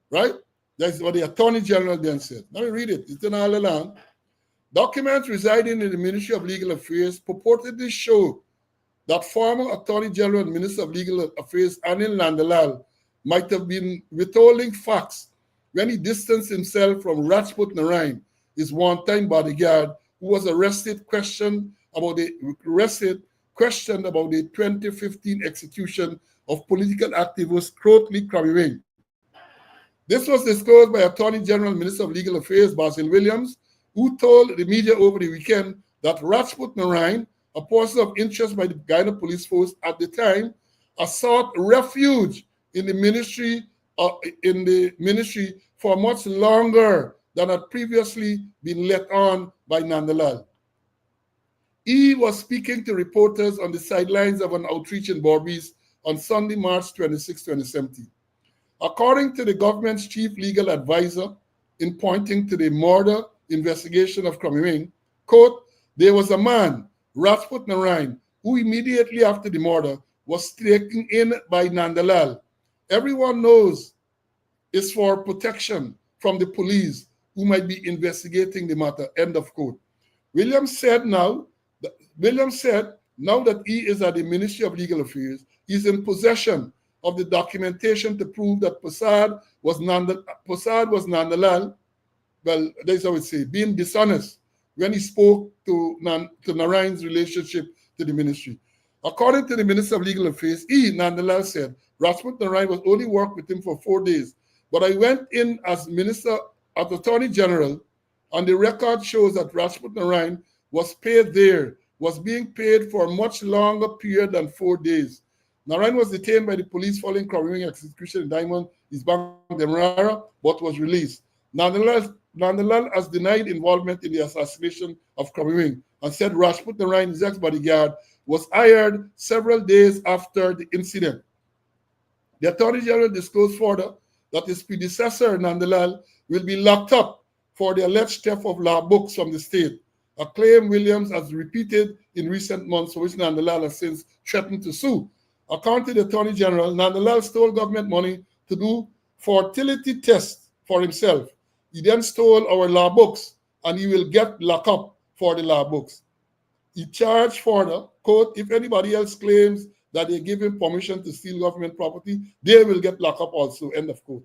Right? That's what the Attorney General then said. Let me read it. It's in all the land. Documents residing in the Ministry of Legal Affairs purportedly show that former Attorney General and Minister of Legal Affairs Anil Nandalal might have been withholding facts when he distanced himself from Rajput Narain, his one-time bodyguard, who was questioned about the 2015 execution of political activist Courtney Crum-Ewing. This was disclosed by Attorney General and Minister of Legal Affairs Basil Williams, who told the media over the weekend that Rajput Narain, a person of interest by the Guyana Police Force at the time, sought refuge in the ministry for much longer than had previously been let on by Nandalal. He was speaking to reporters on the sidelines of an outreach in Berbice on Sunday, March 26, 2017. According to the government's chief legal advisor, in pointing to the murder investigation of Crum-Ewing, quote, there was a man, Rajput Narain, who immediately after the murder was taken in by Nandalal. Everyone knows is for protection from the police who might be investigating the matter, end of quote. Williams said now that he is at the Ministry of Legal Affairs, he's in possession of the documentation to prove that Prasad was Nandalal, well, that's how I would say, being dishonest when he spoke to Narain's relationship to the ministry. According to the Minister of Legal Affairs, Nandalal said, Rajput Narain was only worked with him for 4 days, but I went in as Attorney General, and the record shows that Rajput Narain was being paid for a much longer period than 4 days. Narain was detained by the police following Crum-Ewing execution in Diamond, East Bank, Demerara, but was released. Nandalal has denied involvement in the assassination of Crum-Ewing and said Rajput Narain, his ex-bodyguard, was hired several days after the incident. The Attorney General disclosed further that his predecessor, Nandalal, will be locked up for the alleged theft of law books from the state, a claim Williams has repeated in recent months, for which Nandalal has since threatened to sue. According to the Attorney General, Nandalal stole government money to do fertility tests for himself. He then stole our law books, and he will get locked up for the law books. He charged further, quote, if anybody else claims that they give him permission to steal government property, they will get locked up also, end of quote.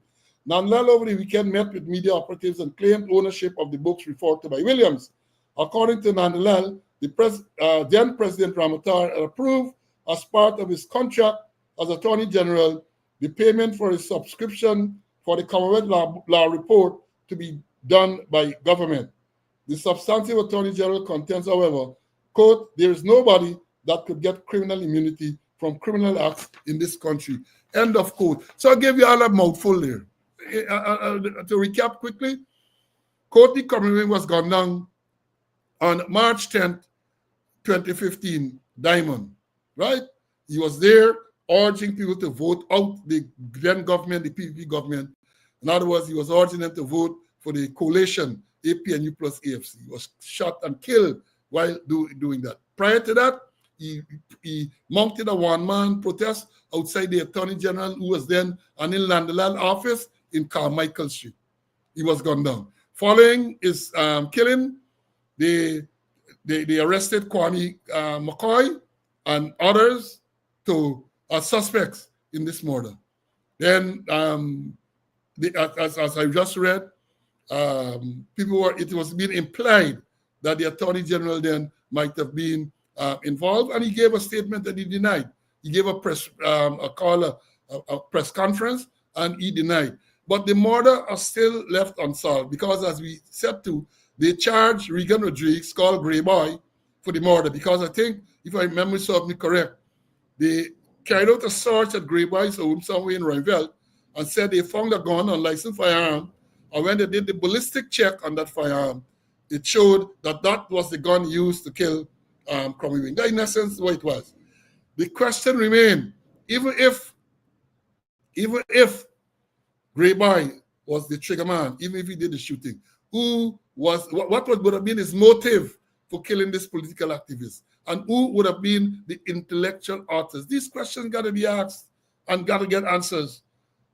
Nandalal over the weekend met with media operatives and claimed ownership of the books referred to by Williams. According to Nandalal, the then President Ramatar approved as part of his contract as Attorney General the payment for his subscription for the Commonwealth law report to be done by government. The substantive Attorney General contends, however, quote, there is nobody that could get criminal immunity from criminal acts in this country. End of quote. So I gave you all a mouthful there. To recap quickly, Courtney Crum-Ewing was gunned down on March 10th, 2015, Diamond, right? He was there urging people to vote out the then government, the PPP government. In other words, he was urging them to vote for the coalition, APNU plus AFC. He was shot and killed while doing that. Prior to that, he mounted a one-man protest outside the Attorney General, who was then an Inland office in Carmichael Street. He was gunned down. Following his killing, they arrested Courtney McCoy and others as suspects in this murder. Then, as I just read, it was being implied that the Attorney General then might have been involved, and he gave a statement that he denied. He gave a press conference, and he denied. But the murder are still left unsolved because, as we said they charged Regan Rodriguez, called Grey Boy, for the murder because I think, if my memory serves me correct, they carried out a search at Grey Boy's home somewhere in Royville and said they found a gun, unlicensed firearm, and when they did the ballistic check on that firearm, it showed that that was the gun used to kill Crum-Ewing. That, in essence, what it was. The question remained, even if Grey Boy was the trigger man, even if he did the shooting, what would have been his motive for killing this political activist? And who would have been the intellectual authors? These questions got to be asked and got to get answers.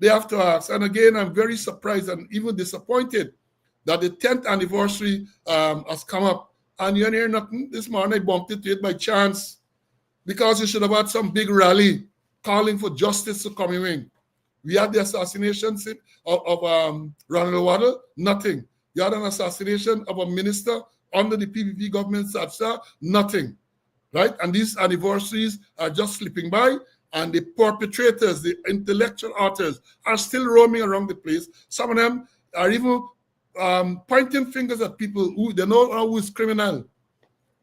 They have to ask. And again, I'm very surprised and even disappointed that the 10th anniversary has come up. And you hear nothing. This morning I bumped into it by chance because you should have had some big rally calling for justice to Crum-Ewing. We had the assassination of Ronald Waddle, nothing. You had an assassination of a minister under the PPP government, nothing, right? And these anniversaries are just slipping by, and the perpetrators, the intellectual authors, are still roaming around the place. Some of them are even pointing fingers at people who they know who is criminal.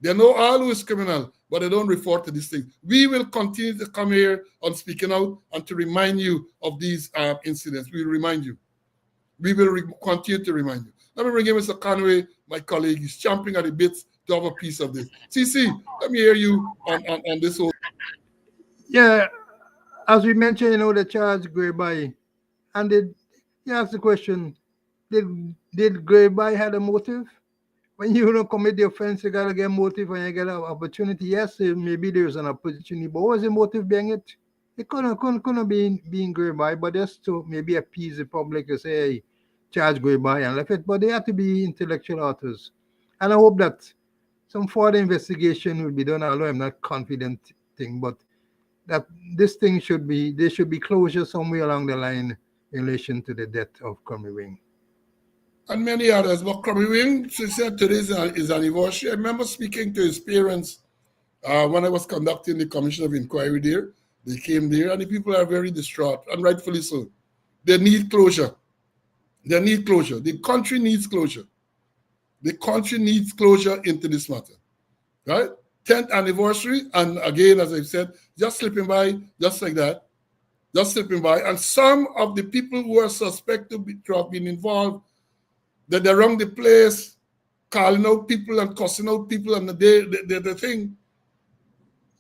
They know all who is criminal, but they don't refer to these things. We will continue to come here on Speaking Out and to remind you of these incidents. We will remind you. We will continue to remind you. Let me bring in Mr. Conway, my colleague. He's champing at the bits to have a piece of this. CC, let me hear you on this whole. Yeah, as we mentioned, the charge Grey Boy, and you asked the question, did Grey Boy have a motive? When you don't commit the offense, you gotta get motive and you get an opportunity. Yes, maybe there's an opportunity, but what was the motive behind it? It couldn't be being Grey Boy, but just to maybe appease the public to say, hey, charge Grey Boy and left it. But they have to be intellectual authors. And I hope that some further investigation will be done, although I'm not confident but that this thing there should be closure somewhere along the line in relation to the death of Crum-Ewing. And many others. But Crum-Ewing, she said today is his anniversary. I remember speaking to his parents when I was conducting the Commission of Inquiry there. They came there, and the people are very distraught, and rightfully so. They need closure. They need closure. The country needs closure. The country needs closure into this matter, right? 10th anniversary, and again, as I said, just slipping by, just like that, just slipping by. And some of the people who are suspected to have been involved, that they're around the place, calling out people and cussing out people, and the thing.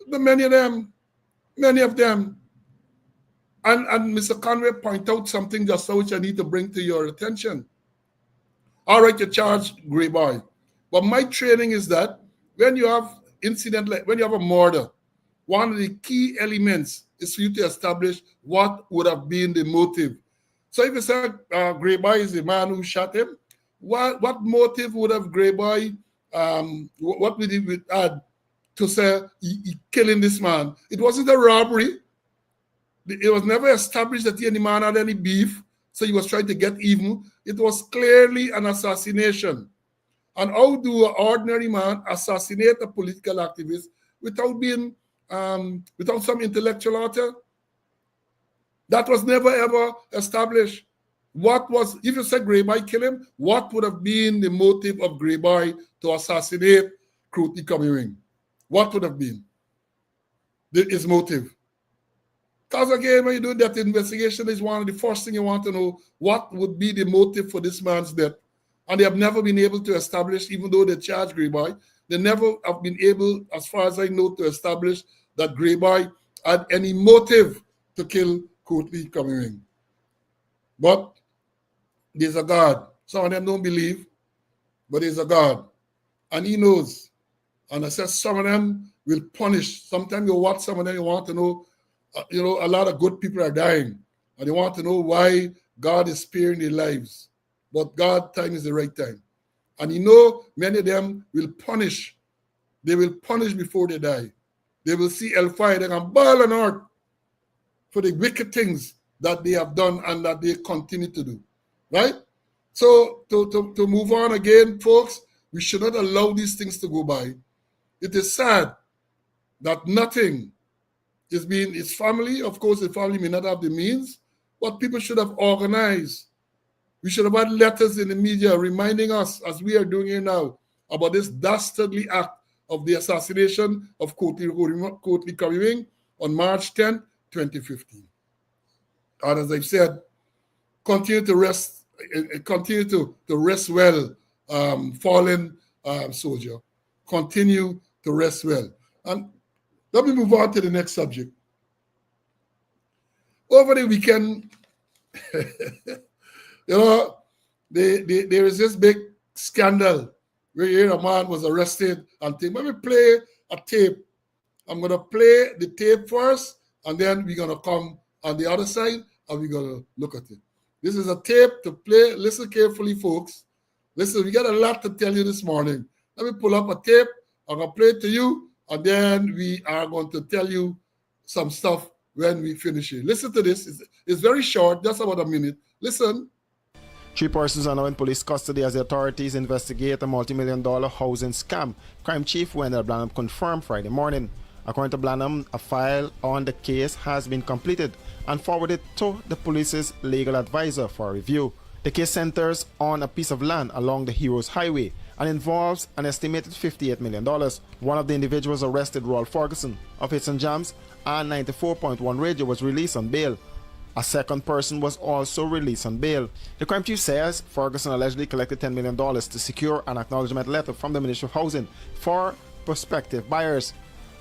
But many of them. And Mr. Conway point out something just now which I need to bring to your attention. All right, you charge Grey Boy. But my training is that when you have when you have a murder, one of the key elements is for you to establish what would have been the motive. So if you say Grey Boy is the man who shot him, what motive would have Grey Boy, what would he add to say he killing this man? It wasn't a robbery. It was never established that he and the man had any beef, so he was trying to get even. It was clearly an assassination. And how do an ordinary man assassinate a political activist without being, without some intellectual author? That was never ever established. What was, if you said Grey Boy kill him, what would have been the motive of Grey Boy to assassinate Courtney Crum-Ewing? What would have been his motive? Because again, when you do that investigation, is one of the first thing you want to know, what would be the motive for this man's death. And they have never been able to establish, even though they charged Greyboy, they never have been able, as far as I know, to establish that Greyboy had any motive to kill Courtney Crum-Ewing. But there's a God. Some of them don't believe, but there's a God. And he knows. And I said some of them will punish. Sometimes you watch some of them, you want to know, a lot of good people are dying. And you want to know why God is sparing their lives. But God's time is the right time. And many of them will punish. They will punish before they die. They will see hellfire. They can burn on earth for the wicked things that they have done and that they continue to do. Right? So to move on again, folks, we should not allow these things to go by. It is sad that nothing is being, his family, of course, the family may not have the means, but people should have organized. We should have had letters in the media reminding us, as we are doing here now, about this dastardly act of the assassination of Courtney Crum-Ewing on March 10, 2015. And as I've said, continue to rest well, fallen soldier. Continue to rest well. And let me move on to the next subject. Over the weekend, there is this big scandal where here a man was arrested and things. Let me play a tape. I'm going to play the tape first, and then we're going to come on the other side, and we're going to look at it. This is a tape to play. Listen carefully, folks. Listen, we got a lot to tell you this morning. Let me pull up a tape. I'm going to play it to you, and then we are going to tell you some stuff when we finish it. Listen to this. It's very short, just about a minute. Listen. 3 persons are now in police custody as the authorities investigate a multi-million-dollar housing scam. Crime Chief Wendell Blanham confirmed Friday morning. According to Blanham, a file on the case has been completed and forwarded to the police's legal advisor for review. The case centers on a piece of land along the Heroes Highway and involves an estimated $58 million. One of the individuals arrested, Roll Ferguson, of Hits and Jams and 94.1 Radio, was released on bail. A second person was also released on bail. The crime chief says Ferguson allegedly collected $10 million to secure an acknowledgement letter from the Ministry of Housing for prospective buyers.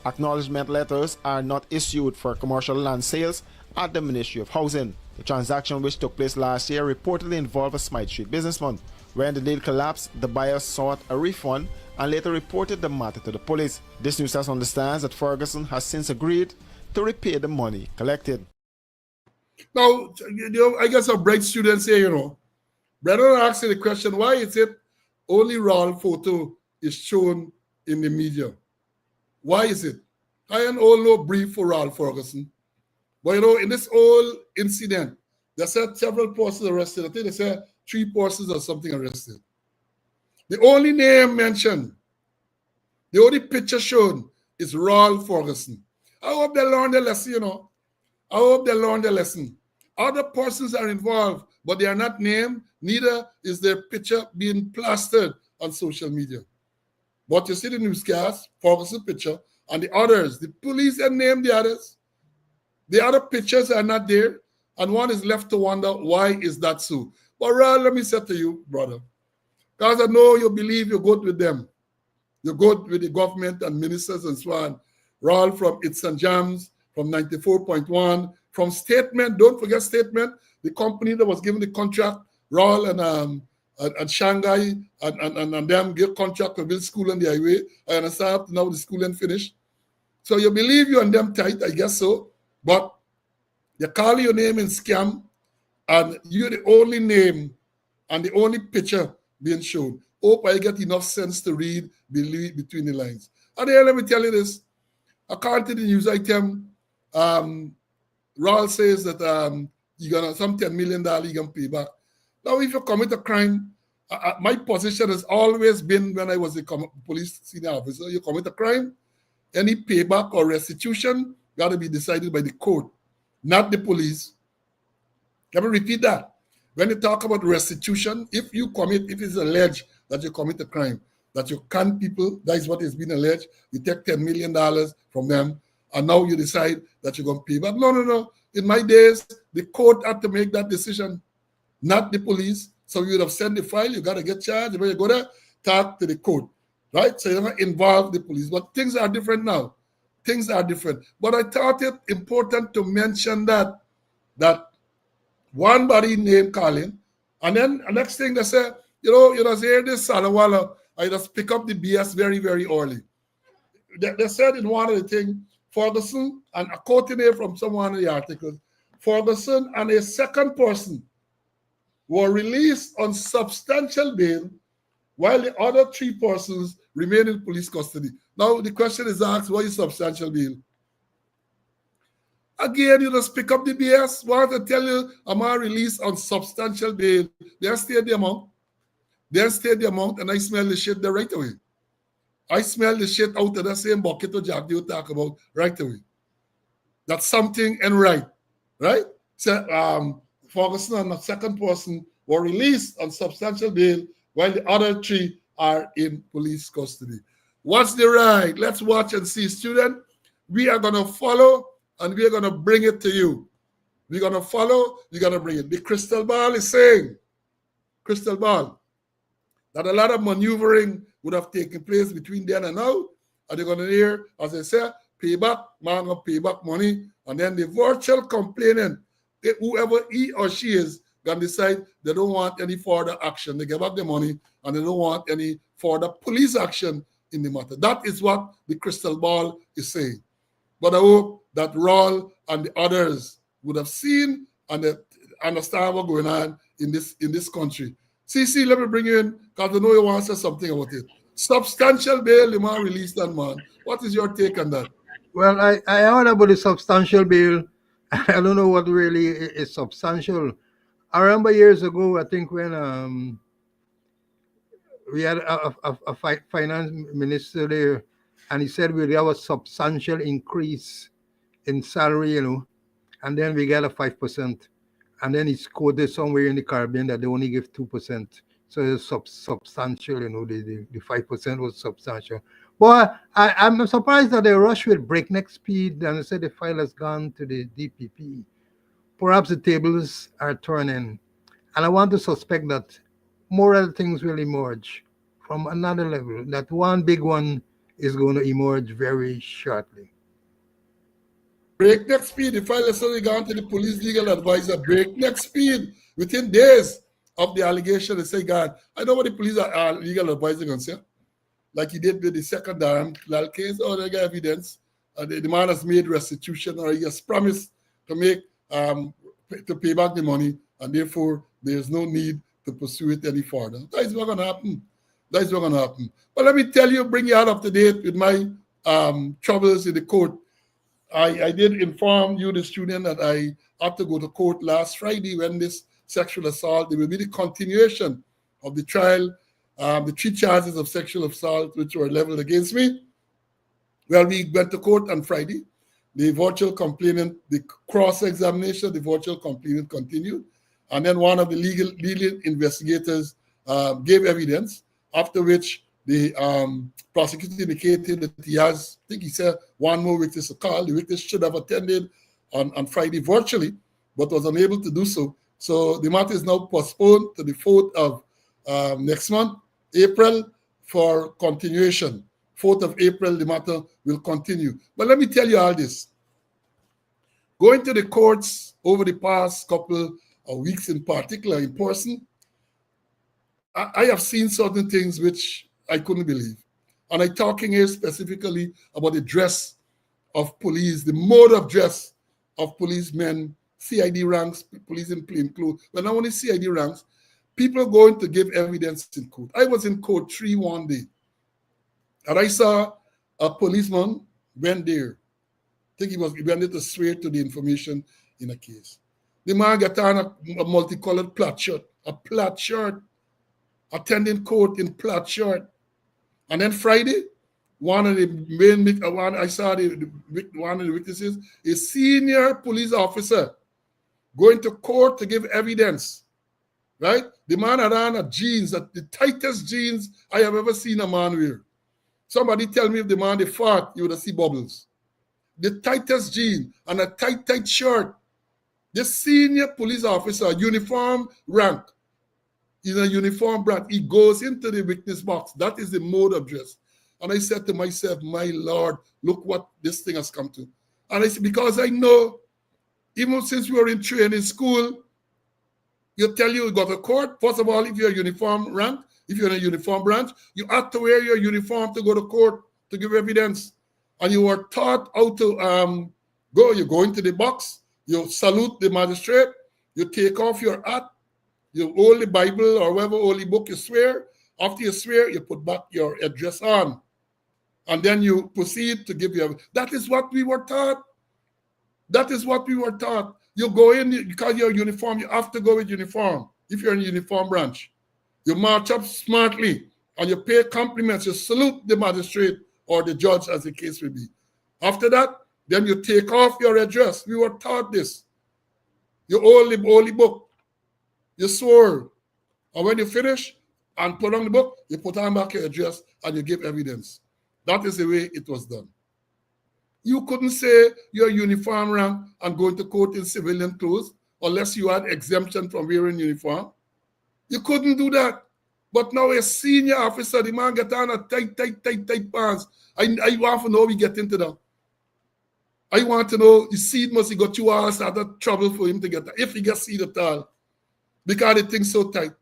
Acknowledgement letters are not issued for commercial land sales at the Ministry of Housing. The transaction, which took place last year, reportedly involved a Smythe Street businessman. When the deal collapsed, the buyer sought a refund and later reported the matter to the police. This news house understands that Ferguson has since agreed to repay the money collected. Now, I guess some bright students here, Brennan asked the question, why is it only Raul photo is shown in the media? Why is it? I am all no brief for Raul Ferguson. But, in this whole incident, they said several persons arrested. I think they said 3 persons or something arrested. The only name mentioned, the only picture shown is Raul Ferguson. I hope they learned the lesson, I hope they learned the lesson. Other persons are involved, but they are not named. Neither is their picture being plastered on social media. But you see the newscast, Ferguson picture, and the others. The police have named the others. The other pictures are not there, and one is left to wonder, why is that so? But Raul, let me say to you, brother, because I know you believe you're good with them. You're good with the government and ministers and so on. Raul from It's and Jams, from 94.1, from Statement, don't forget Statement, the company that was given the contract, Raul and Shanghai and them get contract to build school on the highway. I understand up to now the school ain't finished. So you believe you and them tight, I guess so. But they call your name in scam, and you're the only name and the only picture being shown. Hope I get enough sense to read between the lines. And here, let me tell you this. According to the news item, Raul says that you're gonna some $10 million you're gonna pay back. Now, if you commit a crime, my position has always been, when I was a police senior officer, you commit a crime, any payback or restitution got to be decided by the court, not the police. Let me repeat that. When you talk about restitution, if it's alleged that you commit a crime, that you can people, that is what is being alleged, you take $10 million from them, and now you decide that you're going to pay back. No. In my days, the court had to make that decision, not the police. So you would have sent the file, you got to get charged. When you go there, talk to the court, right? So you're not involve the police. But things are different now. Things are different. But I thought it important to mention that one body named Colin, and then the next thing they say, you just hear this Salawala, I just pick up the BS very, very early. They said in one of the things, Ferguson, and a quoting here from someone in the articles, Ferguson and a second person were released on substantial bail while the other 3 persons remain in police custody. Now the question is asked, what is substantial bail? Again, you just pick up the BS. Want to tell you, am I released on substantial bail? They stayed the amount. And I smell the shit there right away. I smell the shit out of the same bucket of Jack you talk about right away. That's something and right? So Ferguson and the second person were released on substantial bail while the other 3 are in police custody. What's the right? Let's watch and see. Student, we are going to follow and we are going to bring it to you. We're going to follow, we're going to bring it. The crystal ball is saying, that a lot of maneuvering would have taken place between then and now. And they're going to hear, as I said, payback, man will pay back money. And then the virtual complainant, whoever he or she is, can decide they don't want any further action. They give back the money and they don't want any further police action in the matter. That is what the crystal ball is saying. But I hope that Raul and the others would have seen and understand what's going on in this country. CC, let me bring you in, because I know you want to say something about it. Substantial bail, the man released that man. What is your take on that? Well, I heard about the substantial bail. I don't know what really is substantial. I remember years ago, I think when we had a finance minister there, and he said we have a substantial increase in salary, and then we get a 5%. And then it's quoted somewhere in the Caribbean that they only give 2%. So it's substantial, the 5% was substantial. But I'm surprised that they rush with breakneck speed and they said the file has gone to the DPP. Perhaps the tables are turning. And I want to suspect that more other things will emerge from another level. That one big one is going to emerge very shortly. Breakneck speed. The file has already gone to the police legal advisor. Breakneck speed. Within days of the allegation, they say, God, I know what the police legal advisor going to say. Like he did with the second Lal case. Oh, they got evidence. The man has made restitution, or he has promised to make to pay back the money, and therefore there is no need to pursue it any further. That is what's going to happen. But let me tell you, bring you out up to date with my troubles in the court. I did inform you, the student, that I had to go to court last Friday when this sexual assault, there will be the continuation of the trial, the 3 charges of sexual assault which were leveled against me. Well, we went to court on Friday. The virtual complainant, the cross-examination, the virtual complainant continued. And then one of the legal investigators gave evidence, after which the prosecutor indicated that he has, I think he said, 1 more witness to call. The witness should have attended on Friday virtually, but was unable to do so. So the matter is now postponed to the 4th of next month, April, for continuation. 4th of April, the matter will continue. But let me tell you all this. Going to the courts over the past couple of weeks in particular, in person, I have seen certain things which I couldn't believe. And I'm talking here specifically about the dress of police, the mode of dress of policemen, CID ranks, police in plain clothes. But not only CID ranks, people going to give evidence in court. I was in court 3 one day, and I saw a policeman went there. I think he went there to swear to the information in a case. The man got on a multicolored plaid shirt, attending court in plaid shirt. And then Friday, one of the main, I saw one of the witnesses, a senior police officer going to court to give evidence, right? The man had on a jeans, the tightest jeans I have ever seen a man wear. Somebody tell me if the man they fought, you would have seen bubbles. the tightest jeans, and a tight shirt. The senior police officer, uniform rank, in a uniform brand, he goes into the witness box. That is the mode of dress. And I said to myself, my Lord, look what this thing has come to. And I said, because I know, even since we were in training school, you tell you go to court. First of all, if you're a uniform rank, if you're in a uniform branch, you have to wear your uniform to go to court to give evidence. And you were taught how to go. You go into the box, you salute the magistrate, you take off your hat, you hold the Bible or whatever holy book you swear. After you swear, you put back your address on. And then you proceed to give your... That is what we were taught. That is what we were taught. You go in, because you're uniform, you have to go with uniform. If you're in a uniform branch, you march up smartly and you pay compliments. You salute the magistrate or the judge, as the case may be. After that, then you take off your address. We were taught this. You hold the holy book. You swore. And when you finish and put on the book, you put on back your address and you give evidence. That is the way it was done. You couldn't say you're uniform rank and go into court in civilian clothes unless you had exemption from wearing uniform. You couldn't do that. But now a senior officer, the man get on a tight pants. I want to know how we get into that. I want to know, you see, it must have got 2 hours out of trouble for him to get that, if he gets seat at all. Because the thing's so tight.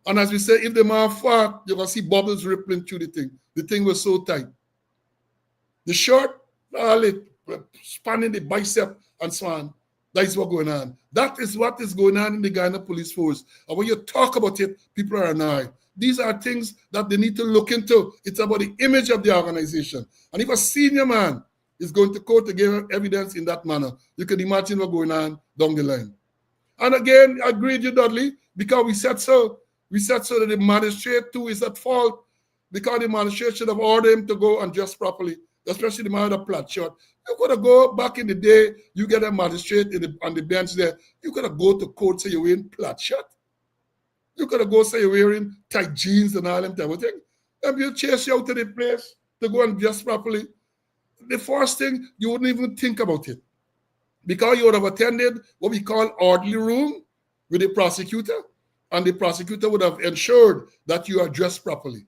And as we say, if the man fart, you're going to see bubbles rippling through the thing. The thing was so tight. The shirt, all it, spanning the bicep and so on. That is what's going on. That is what is going on in the Ghana Police Force. And when you talk about it, people are annoyed. These are things that they need to look into. It's about the image of the organization. And if a senior man is going to court to give evidence in that manner, you can imagine what's going on down the line. And again, I agree with you, Dudley, because we said so. We said so that the magistrate too is at fault, because the magistrate should have ordered him to go and dress properly, especially the man with a plaid shirt. You could have go back in the day, you get a magistrate on the bench there, you could have go to court, say you're wearing plaid shirt. You could have go say you're wearing tight jeans and all them type of thing. And they'll chase you out to the place to go and dress properly. The first thing, you wouldn't even think about it. Because you would have attended what we call orderly room with the prosecutor, and the prosecutor would have ensured that you are dressed properly.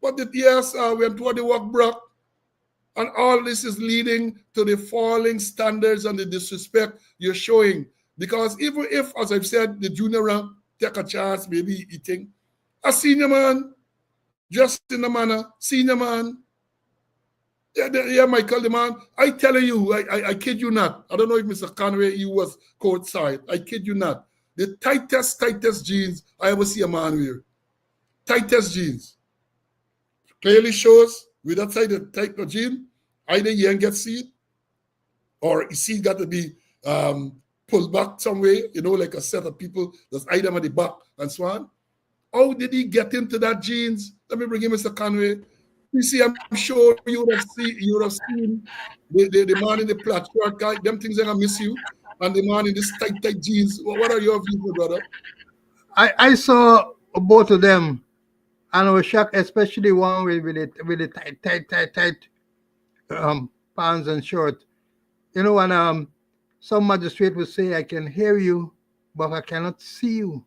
But the years went toward the work broke, and all this is leading to the falling standards and the disrespect you're showing. Because even if, as I've said, the junior rank take a chance, maybe eating, a senior man, dressed in a manner, senior man, yeah, Michael, the man, I tell you, I kid you not. I don't know if Mr. Conway, he was courtside. I kid you not. The tightest jeans I ever see a man wear. Tightest jeans. Clearly shows, with that side of tight jean, either he ain't get seat, or his seat got to be pulled back some way, like a set of people that's either at the back and so on. How did he get into that jeans? Let me bring in Mr. Conway. You see, I'm sure you would have seen the man in the plaid shirt guy. Them things are gonna miss you. And the man in this tight jeans. What are your views, brother? I saw both of them, and I was shocked, especially one with the tight pants and shirt. And some magistrate would say, "I can hear you, but I cannot see you."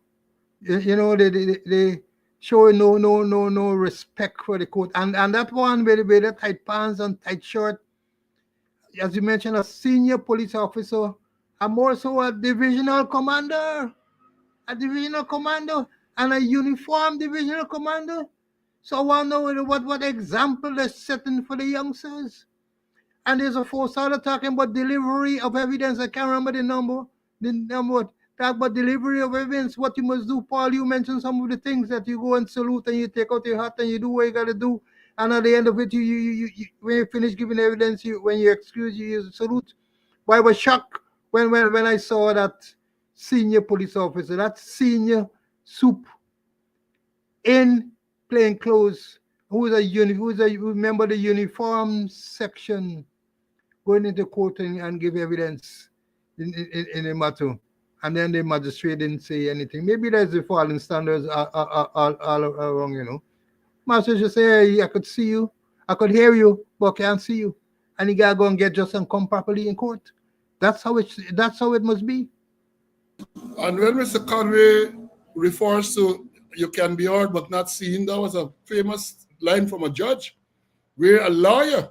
They show no respect for the court. And that one with the tight pants and tight shirt, as you mentioned, a senior police officer, and more so a divisional commander, and a uniformed divisional commander. So I want to know what example they're setting for the youngsters. And there's a fourth other talking about delivery of evidence. I can't remember the number. Talk about delivery of evidence, what you must do. Paul, you mentioned some of the things that you go and salute and you take out your hat and you do what you got to do. And at the end of it, you when you finish giving evidence, when you excuse, you salute. But I was shocked when I saw that senior police officer, that senior soup in plain clothes, who's a member of the uniform section, going into court and give evidence in a matter. And then the magistrate didn't say anything. Maybe there's the falling standards all wrong, Master should say, hey, I could see you, I could hear you, but I can't see you. and he gotta go and get just and come properly in court. That's how it must be. And when Mr. Conway refers to you can be heard but not seen, that was a famous line from a judge where a lawyer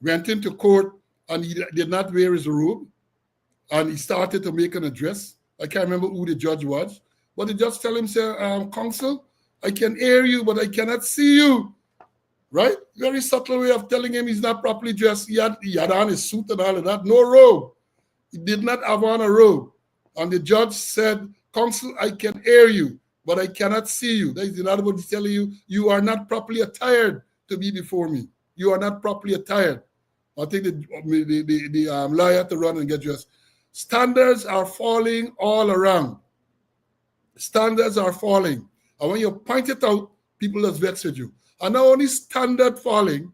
went into court and he did not wear his robe and he started to make an address. I can't remember who the judge was, but the judge tell him, say, counsel, I can hear you, but I cannot see you. Right? Very subtle way of telling him he's not properly dressed. He had on his suit and all of that. No robe. He did not have on a robe. And the judge said, counsel, I can hear you, but I cannot see you. That is in other words, telling you, you are not properly attired to be before me. You are not properly attired. I think the lawyer had to run and get dressed. Standards are falling all around. Standards are falling. And when you point it out, people just vex with you. And not only standard falling,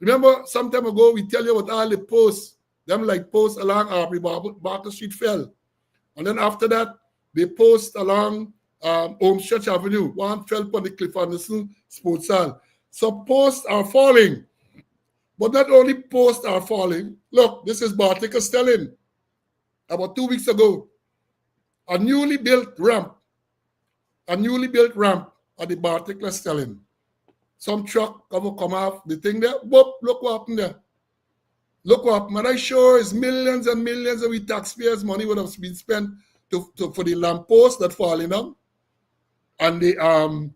remember some time ago we tell you about all the posts, them like posts along Aubrey Barker Street fell. And then after that, they post along Stretch Avenue. One fell upon the Cliff Anderson Sports Hall. So posts are falling. But not only posts are falling. Look, this is Bartley Castellin. About 2 weeks ago, a newly built ramp at the Bartley Castellin. Some truck come off the thing there. Whoop, look what happened there. Look what happened. And I sure is millions and millions of we taxpayers' money would have been spent for the lamppost that falling down and the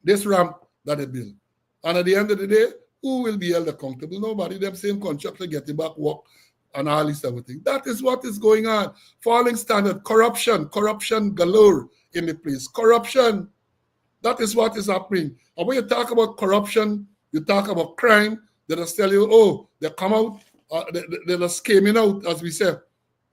this ramp that they built. And at the end of the day, who will be held accountable? Nobody. Them same contractor getting back work and all this everything. That is what is going on. Falling standard, corruption galore in the place. Corruption. That is what is happening. And when you talk about corruption, you talk about crime, they just tell you, oh, they come out, they're just coming out, as we said.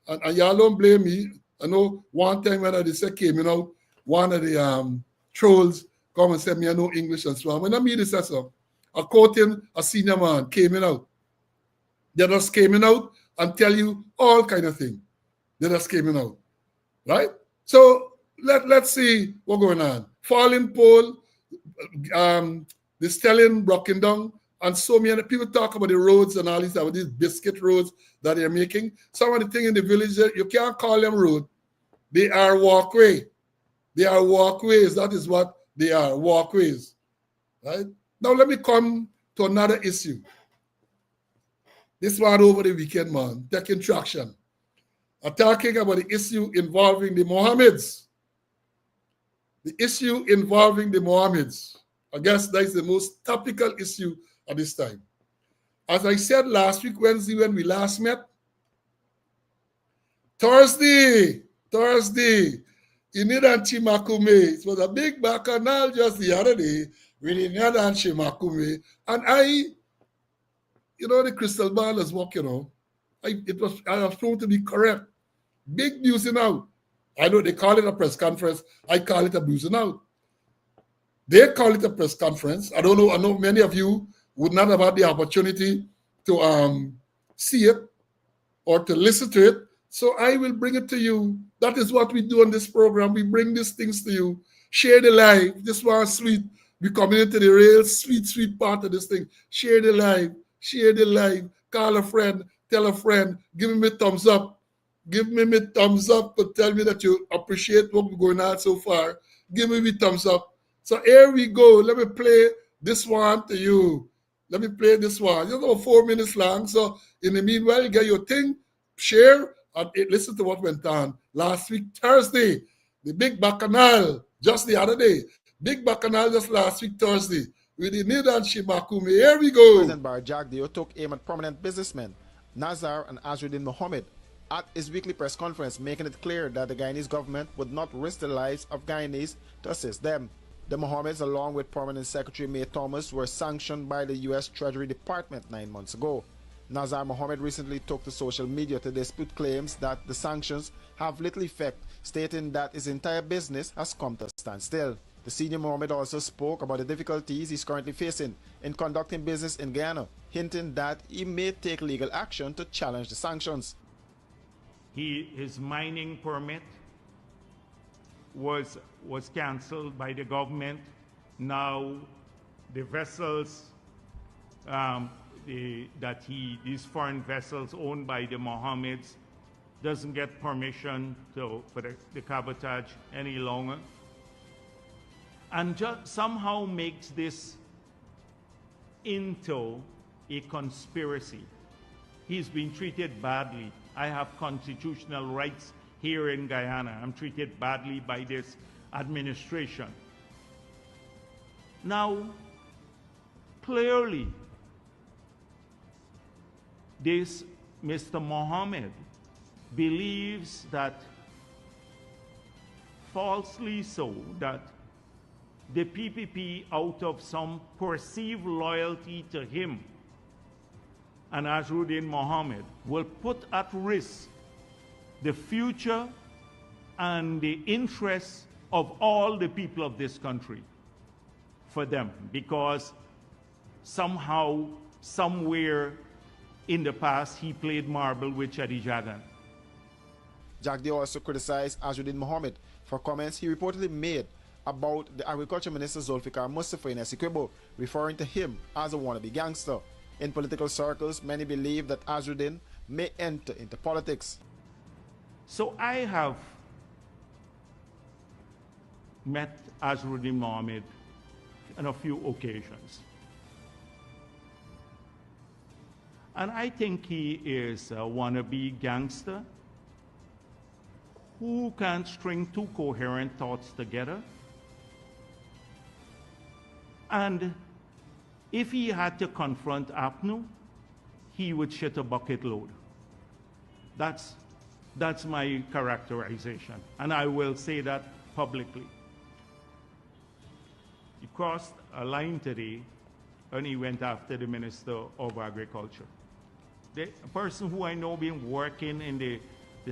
And y'all don't blame me. I know one time when I said coming out, one of the trolls come and said me I know English and so on. When I meet this, I quoting a senior man coming out. They're just coming out and tell you all kind of things. They're just coming out. Right? So let's see what's going on. Falling pole, the stellium broken down, and so many people talk about the roads and all these biscuit roads that they're making. Some of the things in the village, you can't call them road. They are walkway. They are walkways. That is what they are, walkways. Right? Now let me come to another issue. This one over the weekend, man, taking traction. I'm talking about the issue involving the Muhammeds. The issue involving the Muhammads. I guess that is the most topical issue at this time. As I said last week, Wednesday, when we last met, Thursday, Inidan Chimakume. It was a big bacchanal just the other day with Inidan Chimakume. And the crystal ball is working, I was proved to be correct. Big news now. I know they call it a press conference. I call it a boozing out. They call it a press conference. I don't know. I know many of you would not have had the opportunity to see it or to listen to it. So I will bring it to you. That is what we do on this program. We bring these things to you. Share the live. This one sweet. We coming into the real sweet part of this thing. Share the live. Share the live. Call a friend. Tell a friend. Give me a thumbs up. Give me a thumbs up to tell me that you appreciate what we're going on so far. Give me a thumbs up. So here we go. Let me play this one to you. Let me play this one. Just about 4 minutes long. So in the meanwhile, you get your thing, share, and listen to what went on last week, Thursday. The big bacchanal, just the other day. Big bacchanal just last week, Thursday. With the Nidan Shimakume. Here we go. President Barjagdio took aim at prominent businessmen, Nazar and Azruddin Muhammad, at his weekly press conference, making it clear that the Guyanese government would not risk the lives of Guyanese to assist them. The Mohammeds, along with Permanent Secretary May Thomas, were sanctioned by the U.S. Treasury Department 9 months ago. Nazar Mohammed recently took to social media to dispute claims that the sanctions have little effect, stating that his entire business has come to a standstill. The senior Mohammed also spoke about the difficulties he's currently facing in conducting business in Guyana, hinting that he may take legal action to challenge the sanctions. His mining permit was cancelled by the government. Now the vessels these foreign vessels owned by the Muhammeds doesn't get permission for the cabotage any longer, and just somehow makes this into a conspiracy. He's been treated badly. I have constitutional rights here in Guyana. I'm treated badly by this administration. Now, clearly, this Mr. Muhammad believes that, falsely so, that the PPP, out of some perceived loyalty to him and Azruddin Mohammed, will put at risk the future and the interests of all the people of this country for them, because somehow, somewhere in the past, he played marble with Chedi Jagan. Jagdi also criticized Azruddin Mohammed for comments he reportedly made about the Agriculture Minister Zulfikar Mustafa in Essequibo, referring to him as a wannabe gangster. In political circles, many believe that Azruddin may enter into politics. So I have met Azruddin Mohammed on a few occasions. And I think he is a wannabe gangster who can string two coherent thoughts together. And if he had to confront APNU, he would shit a bucket load. That's my characterization, and I will say that publicly. He crossed a line today, and he went after the Minister of Agriculture. A person who I know been working in the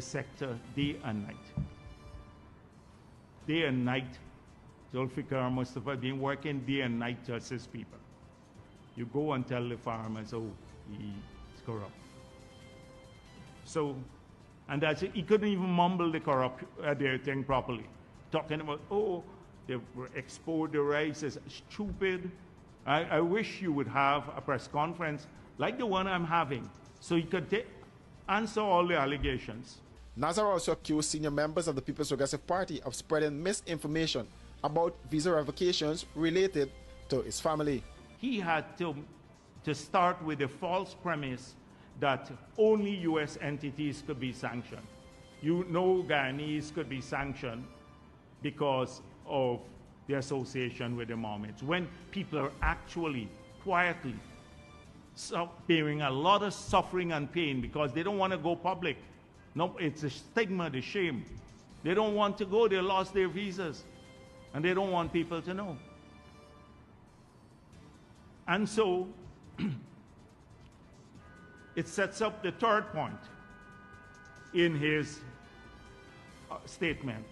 sector day and night. Day and night. Zulfikar Mustafa been working day and night to assist people. You go and tell the farmers, oh, he's corrupt. So, and that's it. He couldn't even mumble the thing properly. Talking about, oh, they export the rice as stupid. I wish you would have a press conference like the one I'm having, so you could answer all the allegations. Nazar also accused senior members of the People's Progressive Party of spreading misinformation about visa revocations related to his family. He had to start with the false premise that only U.S. entities could be sanctioned. You know, Guyanese could be sanctioned because of the association with the Mohammeds, when people are actually quietly bearing a lot of suffering and pain because they don't want to go public. No, it's a stigma, the shame. They don't want to go, they lost their visas, and they don't want people to know. And so, it sets up the third point in his statement.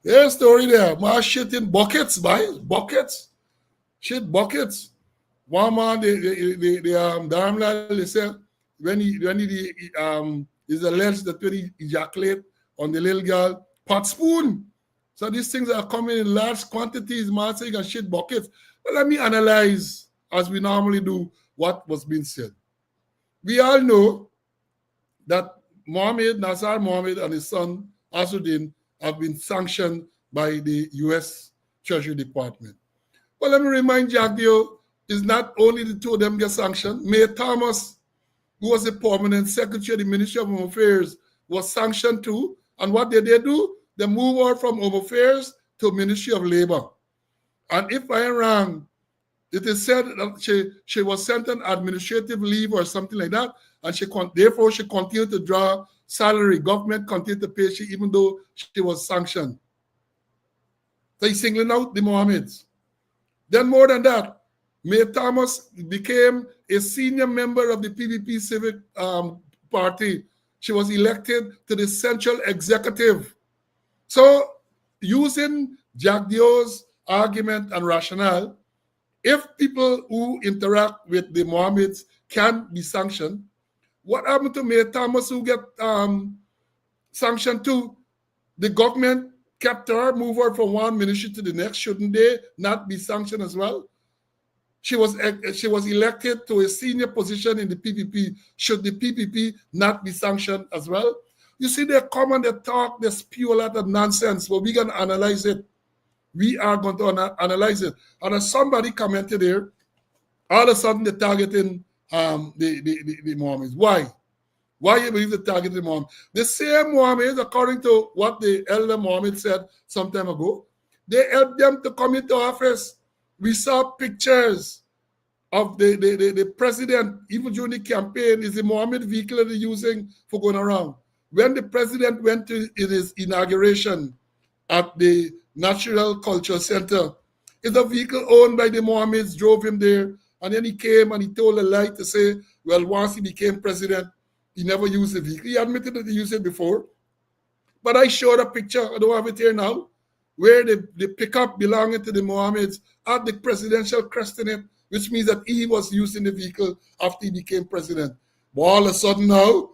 There's a story there. Man shit in buckets, boy. Buckets. Shit buckets. One man, the damn lad, they said, when he is alleged that when he ejaculate on the little girl, pot spoon. So these things are coming in large quantities, man, so you can shit buckets. But let me analyze, as we normally do, what was being said. We all know that Nasser Mohammed and his son, Azruddin, have been sanctioned by the U.S. Treasury Department. But let me remind Jagdio, it's not only the two of them get sanctioned. Mayor Thomas, who was the permanent secretary of the Ministry of Home Affairs, was sanctioned too. And what did they do? They moved out from Home Affairs to Ministry of Labor. And if I am wrong, it is said that she was sent on administrative leave or something like that, and therefore she continued to draw salary. Government continued to pay she even though she was sanctioned. So he's singling out the Mohammeds. Then more than that, Mayor Thomas became a senior member of the PPP Civic Party. She was elected to the Central Executive. So using Jagdio's argument and rationale, if people who interact with the Mohammeds can be sanctioned, what happened to Mayor Thomas who get sanctioned too? The government kept her, moved her from one ministry to the next. Shouldn't they not be sanctioned as well? She was elected to a senior position in the PPP. Should the PPP not be sanctioned as well? You see, they come and they talk, they spew a lot of nonsense, but we're going to analyze it. We are going to analyze it. And as somebody commented here, all of a sudden they're targeting the Mohammeds. Why? Why you believe they're targeting Mohammed? The same Mohammeds, according to what the elder Muhammad said some time ago, they helped them to come into office. We saw pictures of the president, even during the campaign, is the Mohammed vehicle that they're using for going around. When the president went to his inauguration at the Natural Culture Center, it's a vehicle owned by the Mohammeds, drove him there, and then he came and he told a lie to say, well, once he became president, he never used the vehicle. He admitted that he used it before. But I showed a picture, I don't have it here now, where the pickup belonging to the Mohammeds had the presidential crest in it, which means that he was using the vehicle after he became president. But all of a sudden now,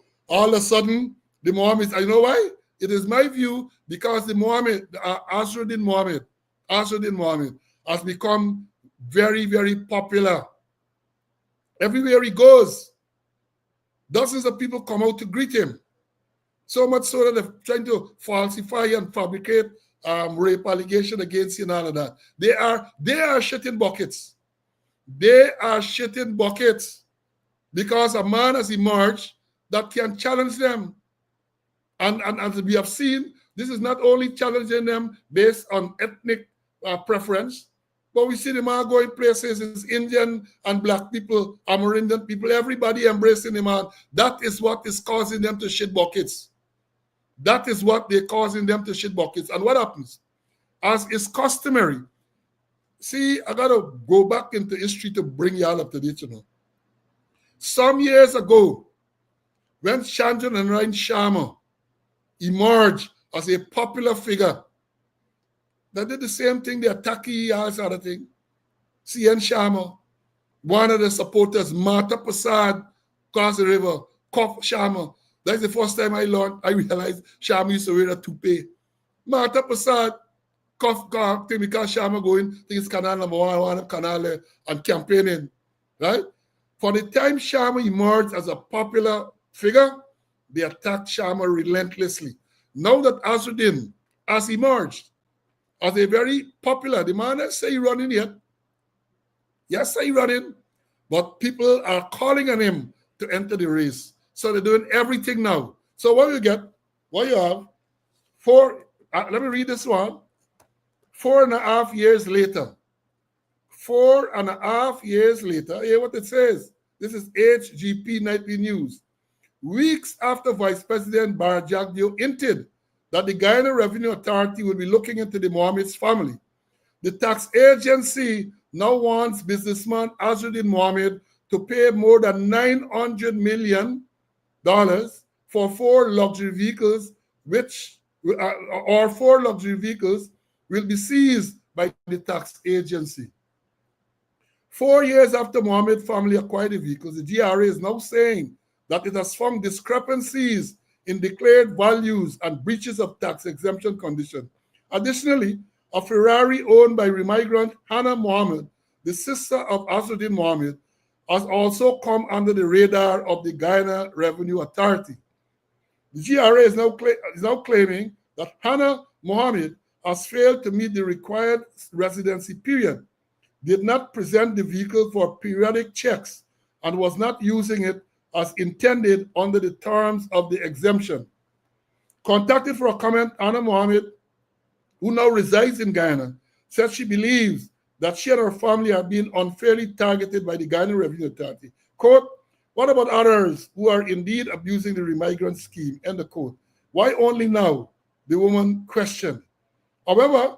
the Mohammeds, I know why? It is my view because the Muhammad, Azruddin Muhammad has become very, very popular. Everywhere he goes, dozens of people come out to greet him. So much so that they're trying to falsify and fabricate rape allegation against him and all of that. They are shitting buckets. They are shitting buckets because a man has emerged that can challenge them. And as we have seen, this is not only challenging them based on ethnic preference, but we see them all going places. It's Indian and black people, Amerindian people, everybody embracing them. And that is what is causing them to shit buckets. That is what they're causing them to shit buckets. And what happens? As is customary, see, I got to go back into history to bring y'all up to date, you know. Some years ago, when Chandran and Ryan Sharma emerged as a popular figure, they did the same thing, they attacked as other thing. C.N. Sharma, one of the supporters, Mata Prasad, cross the river, Kof Sharma. That's the first time I realized Sharma used to wear a toupee. Mata Prasad, Kof, because Sharma going, I think it's canal number one canal and campaigning, right? For the time Sharma emerged as a popular figure, they attacked Sharma relentlessly. Now that Azruddin has emerged as a very popular, the man has say he running yet. Yes, say he running, but people are calling on him to enter the race. So they're doing everything now. So what you get, what you have, let me read this one. 4.5 years later. 4.5 years later, hear what it says. This is HGP Nightly News. Weeks after Vice President Barjagdio hinted that the Guyana Revenue Authority will be looking into the Mohammed's family, the tax agency now wants businessman Azruddin Muhammad to pay more than $900 million for 4 luxury vehicles, four luxury vehicles will be seized by the tax agency. 4 years after Mohammed family acquired the vehicles, the GRA is now saying that it has found discrepancies in declared values and breaches of tax exemption conditions. Additionally, a Ferrari owned by remigrant Hannah Mohammed, the sister of Azruddin Mohammed, has also come under the radar of the Guyana Revenue Authority. The GRA is now claiming that Hannah Mohammed has failed to meet the required residency period, did not present the vehicle for periodic checks, and was not using it as intended under the terms of the exemption. Contacted for a comment, Hannah Mohammed, who now resides in Guyana, says she believes that she and her family are being unfairly targeted by the Guyana Revenue Authority. Quote, what about others who are indeed abusing the remigrant scheme? End of quote. Why only now? The woman questioned. However,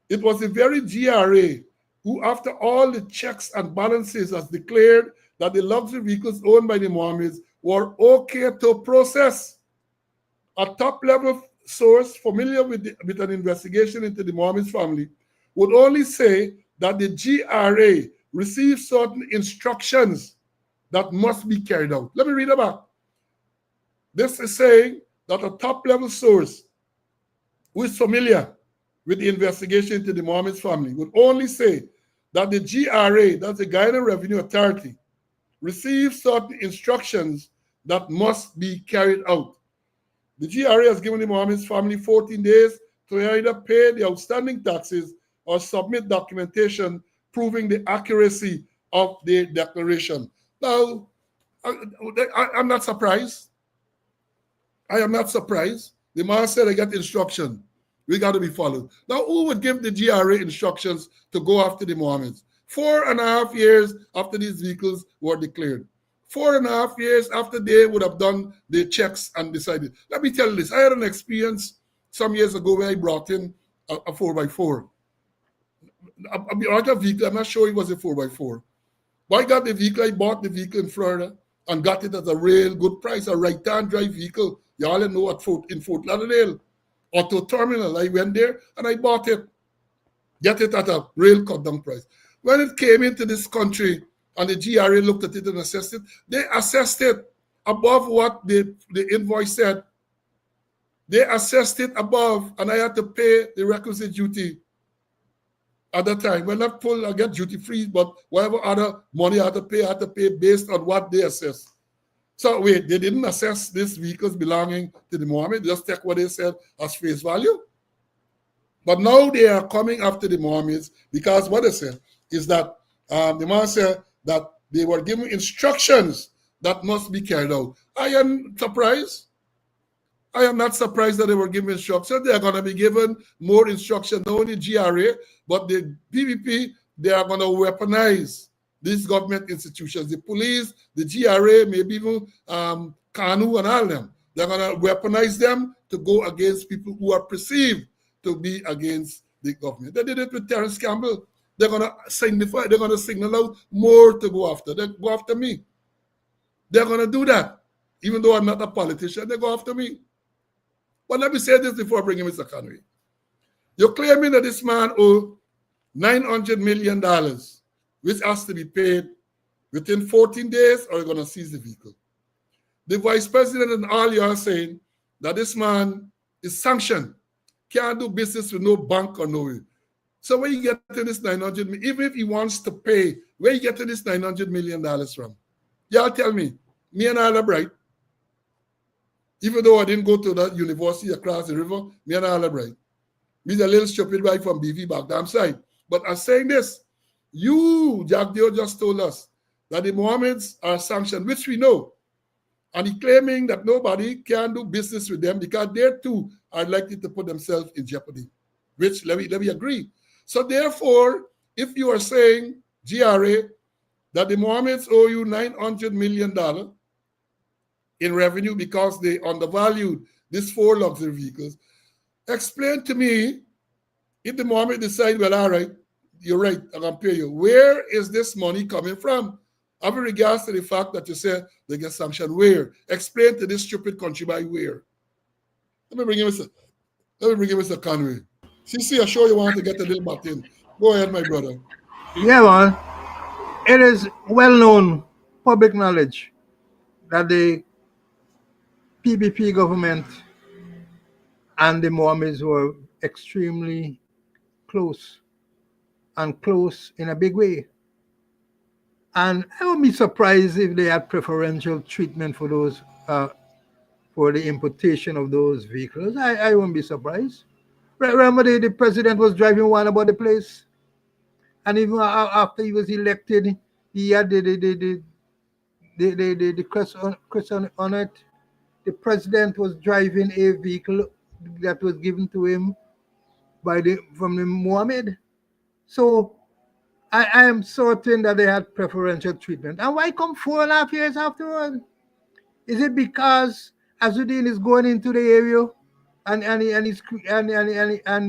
it was the very GRA who, after all the checks and balances, has declared that the luxury vehicles owned by the Mohammeds were okay to process. A top-level source familiar with an investigation into the Mohammeds family would only say that the GRA received certain instructions that must be carried out. Let me read about. This is saying that a top-level source who is familiar with the investigation into the Mohammeds family would only say that the GRA, that's the Guyana Revenue Authority, receives certain instructions that must be carried out. The GRA has given the Muhammad's family 14 days to either pay the outstanding taxes or submit documentation proving the accuracy of the declaration. Now, I'm not surprised. I am not surprised. The man said I got instruction. We got to be followed. Now, who would give the GRA instructions to go after the Mohammeds? 4.5 years after these vehicles were declared. 4.5 years after they would have done the checks and decided. Let me tell you this. I had an experience some years ago where I brought in a 4x4. A vehicle, I'm not sure it was a 4x4. But I got the vehicle, I bought the vehicle in Florida and got it at a real good price, a right-hand drive vehicle. Y'all know in Fort Lauderdale, Auto Terminal. I went there and I bought it. Get it at a real cut-down price. When it came into this country and the GRA looked at it and assessed it, they assessed it above what the invoice said. They assessed it above, and I had to pay the requisite duty at that time. Well, not full, I get duty free, but whatever other money I had to pay based on what they assessed. So wait, they didn't assess these vehicles belonging to the Mohammed, just take what they said as face value. But now they are coming after the Mohammeds because what they said is that the man said that they were given instructions that must be carried out. I am surprised. I am not surprised that they were given instructions. They are going to be given more instruction, not only GRA, but the PPP, they are going to weaponize these government institutions, the police, the GRA, maybe even KANU and all of them. They're going to weaponize them to go against people who are perceived to be against the government. They did it with Terrence Campbell. They're going to signify, they're going to signal out more to go after. They go after me. They're going to do that. Even though I'm not a politician, they go after me. But let me say this before I bring in Mr. Conway. You're claiming that this man owes $900 million, which has to be paid within 14 days, or you're going to seize the vehicle. The vice president and all you are saying that this man is sanctioned, can't do business with no bank or no. So where you get to this $900 million, even if he wants to pay, where you get to this $900 million from? Y'all tell me and all are bright. Even though I didn't go to that university across the river, me and all are bright. Me's a little stupid guy from BV back damn side. But I'm saying this, you, Jack Dio, just told us that the Mohammeds are sanctioned, which we know. And he's claiming that nobody can do business with them because they too are likely to put themselves in jeopardy, which let me agree. So therefore, if you are saying, GRA, that the Mohammeds owe you $900 million in revenue because they undervalued these 4 luxury vehicles, explain to me, if the Mohammed decide, well, all right, you're right, I'm going to pay you. Where is this money coming from? With regards to the fact that you said they get sanctioned, where? Explain to this stupid country by where. Let me bring you Mr. Conway. CC, I'm sure you want to get a little back in. Go ahead, my brother. Yeah, man. It is well known, public knowledge, that the PPP government and the Mohammeds were extremely close, and close in a big way. And I would be surprised if they had preferential treatment for those, for the importation of those vehicles. I wouldn't be surprised. Remember, the president was driving one about the place, and even after he was elected, he had the crest on it. The president was driving a vehicle that was given to him from the Mohammed. So I am certain that they had preferential treatment. And why come 4.5 years afterward? Is it because Azuddin is going into the area and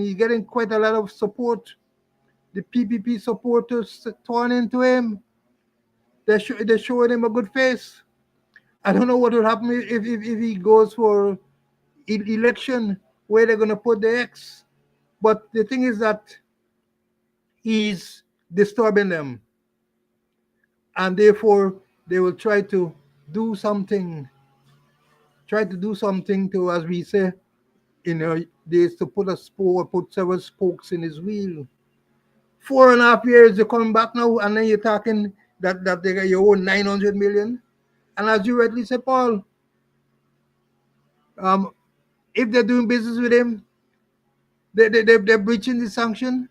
he's getting quite a lot of support? The PPP supporters torn into him. They're showing him a good face. I don't know what will happen if he goes for election, where they're going to put the X. But the thing is that he's disturbing them. And therefore, they will try to do something. To, as we say, there's to put several spokes in his wheel. 4.5 years you come back now, and then you're talking that you owe 900 million. And as you rightly said, Paul, if they're doing business with him, they're breaching the sanction.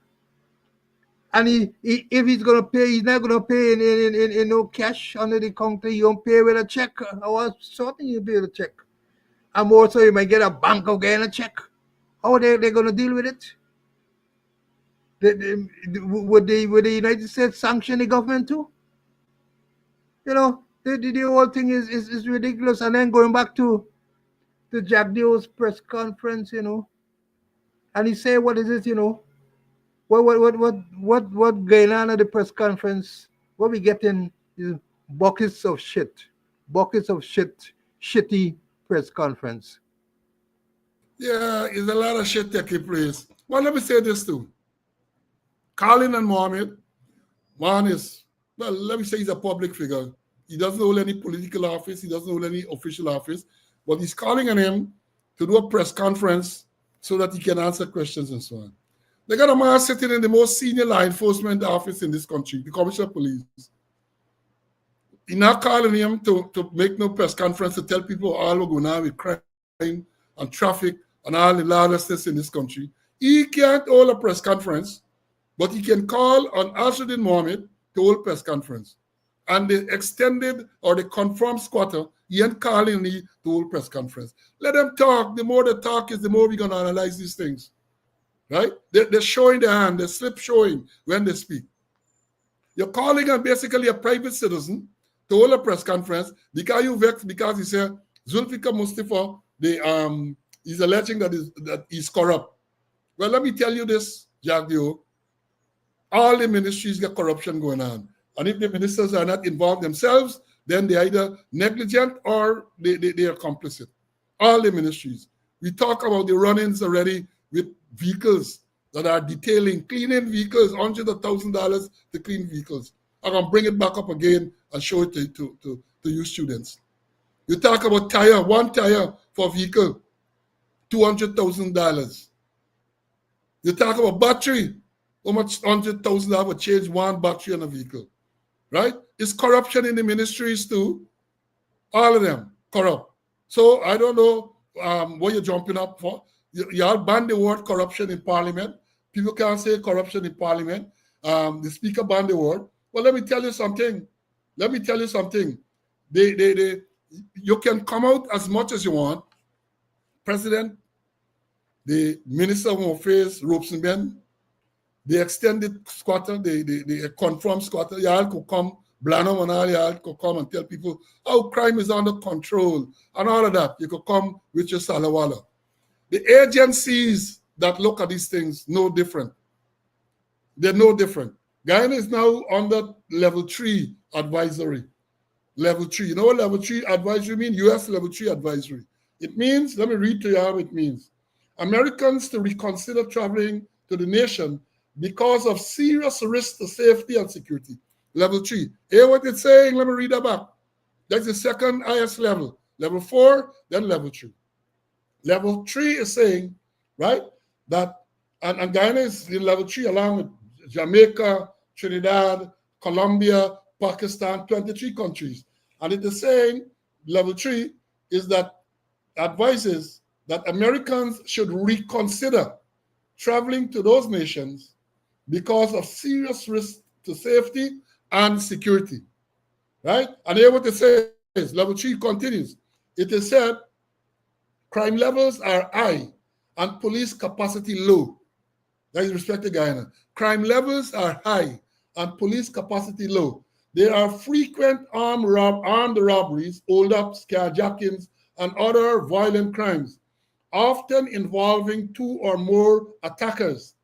And if he's gonna pay, he's not gonna pay in no cash under the counter. You don't pay with a check. Or something you pay with a check. And also you might get a bank of getting a check. How they're gonna deal with it? Would the United States sanction the government too? You know, the whole thing is ridiculous. And then going back to Jack Deo's press conference, you know, and he said, what is it, you know? What going on at the press conference? What we getting is buckets of shit, shitty press conference. Yeah, it's a lot of shit taking place. Well, let me say this too. Colin and Muhammed, one is, well, let me say he's a public figure. He doesn't hold any political office. He doesn't hold any official office. But he's calling on him to do a press conference so that he can answer questions and so on. They got a man sitting in the most senior law enforcement office in this country, the Commissioner of Police. He's not calling him to make no press conference to tell people all we're going on with crime and traffic and all the lawlessness in this country. He can't hold a press conference, but he can call on Al-Shaddin Mohammed to hold press conference. And the extended or the confirmed squatter, he ain't calling me to hold press conference. Let them talk. The more they talk is the more we're going to analyze these things. Right? They're showing their hand. They're slip showing when they speak. You're calling on basically a private citizen to hold a press conference because you vexed because he said Zulfikar Mustafa, he's alleging that he's corrupt. Well, let me tell you this, Jack Dio. All the ministries got corruption going on. And if the ministers are not involved themselves, then they're either negligent or they are complicit. All the ministries. We talk about the run-ins already with vehicles that are detailing, cleaning vehicles, hundreds of $1,000 to clean vehicles. I'm going to bring it back up again and show it to you students. You talk about tire, one tire for a vehicle, $200,000. You talk about battery, how much $100,000 would change one battery on a vehicle, right? It's corruption in the ministries too. All of them corrupt. So I don't know what you're jumping up for. You all ban the word corruption in Parliament. People can't say corruption in Parliament. The Speaker banned the word. Well, let me tell you something. You can come out as much as you want. President, the Minister of Home Affairs, Robeson, the extended squatter, the confirmed squatter, y'all could come, Blanham and all y'all could come and tell people, oh, crime is under control and all of that. You could come with your salawala. The agencies that look at these things, no different. They're no different. Guyana is now under level 3 advisory. Level 3. You know what level 3 advisory means? US level 3 advisory. It means, let me read to you how it means. Americans to reconsider traveling to the nation because of serious risk to safety and security. Level 3. Hear what it's saying? Let me read that back. That's the second highest level. Level 4, then level 3. Level 3 is saying, right, that, and Guyana is in level 3 along with Jamaica, Trinidad, Colombia, Pakistan, 23 countries. And it is saying, level 3 is that advises that Americans should reconsider traveling to those nations because of serious risk to safety and security, right? And here what it says, level 3 continues. It is said, crime levels are high and police capacity low. That is respect to Guyana. Crime levels are high and police capacity low. There are frequent armed robberies, hold-ups, carjackings, and other violent crimes, often involving 2 or more attackers.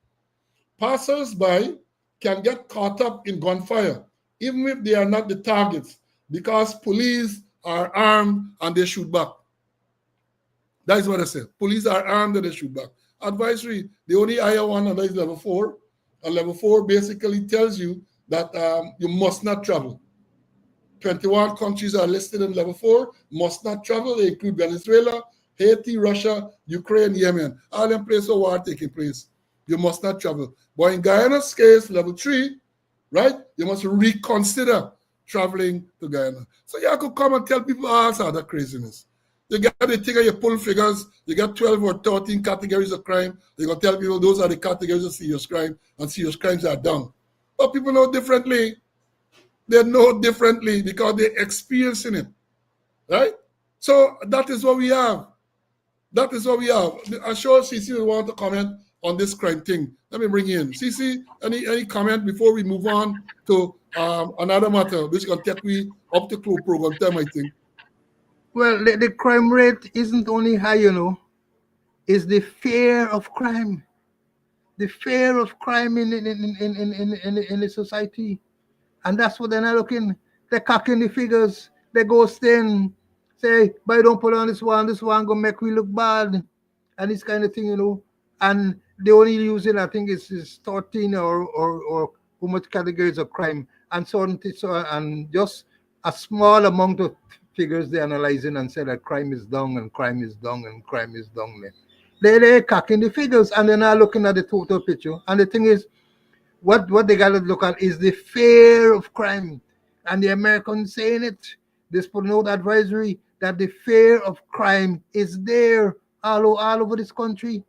Passers-by can get caught up in gunfire, even if they are not the targets, because police are armed and they shoot back. That is what I said. Police are armed and they shoot back. Advisory, the only higher one, and that is level 4. And level 4 basically tells you that you must not travel. 21 countries are listed in level 4, must not travel. They include Venezuela, Haiti, Russia, Ukraine, Yemen. All them places of war taking place. you must not travel. But in Guyana's case, level 3, right, you must reconsider traveling to Guyana. So you could come and tell people all sorts of craziness. You get the thing and you pull figures, you get 12 or 13 categories of crime. You're going to tell people those are the categories of serious crime, and serious crimes are done. But people know differently. They know differently because they're experiencing it, right? So that is what we have. That is what we have. I'm sure CC will want to comment on this crime thing. Let me bring you in. CC, any comment before we move on to another matter, which can take me up to close program time, I think. Well, the crime rate isn't only high, it's the fear of crime. The fear of crime in the society. And that's what they're not looking. They're cocking the figures. They go stand, say, but don't put on this one gonna make we look bad. And this kind of thing, And they only use it, I think it's 13 or how much categories of crime. And so on, and just a small amount of figures they're analyzing and say that crime is down and crime is down and crime is down there. They're cocking the figures and they're not looking at the total picture. And the thing is, what they got to look at is the fear of crime. And the Americans saying it, this putting out advisory that the fear of crime is there all over this country.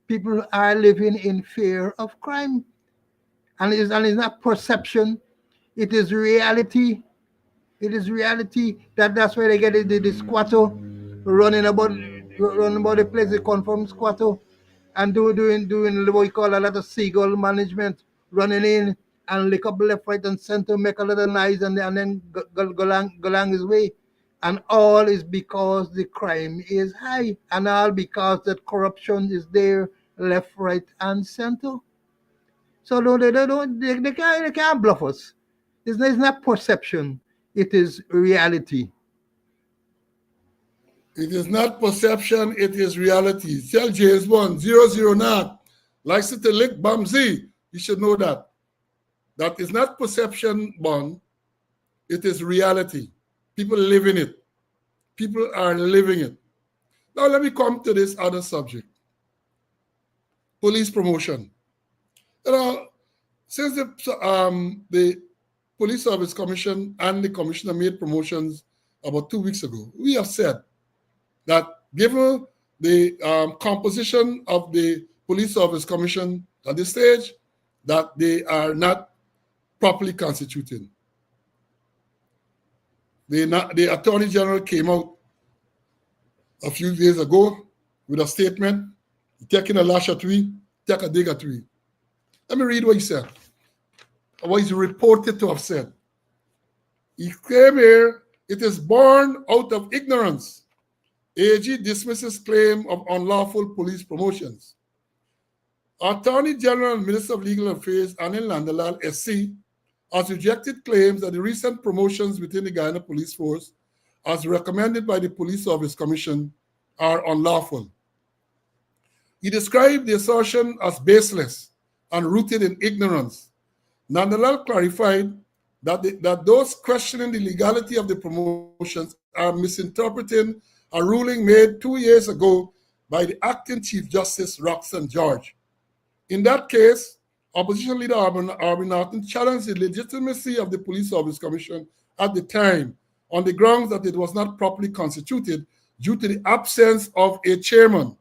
People are living in fear of crime. And it's not perception, it is reality. It is reality that's where they get the squatter running about the place. They come from squatter and doing what we call a lot of seagull management, running in and lick up left, right, and center, make a little noise, and then go along his way. And all is because the crime is high, and all because that corruption is there, left, right, and center. So they can't bluff us. It's not perception. It is reality. It is not perception, it is reality. Tell James Bond, 00 not. Likes it to lick Bamzi. You should know that. That is not perception, Bond. It is reality. People live in it. People are living it. Now let me come to this other subject. Police promotion. Since the Police Service Commission and the Commissioner made promotions about 2 weeks ago, we have said that given the composition of the Police Service Commission at this stage, that they are not properly constituted. The Attorney General came out a few days ago with a statement, taking a lash at we, take a dig at we. Let me read what he said, what he's reported to have said. He came here, it is born out of ignorance. AG dismisses claim of unlawful police promotions. Attorney General and Minister of Legal Affairs Anil Nandalal SC has rejected claims that the recent promotions within the Guyana Police Force, as recommended by the Police Service Commission, are unlawful. He described the assertion as baseless and rooted in ignorance. Nandalal clarified that those questioning the legality of the promotions are misinterpreting a ruling made 2 years ago by the acting Chief Justice Roxanne George. In that case, Opposition Leader Arvin Norton challenged the legitimacy of the Police Service Commission at the time on the grounds that it was not properly constituted due to the absence of a chairman.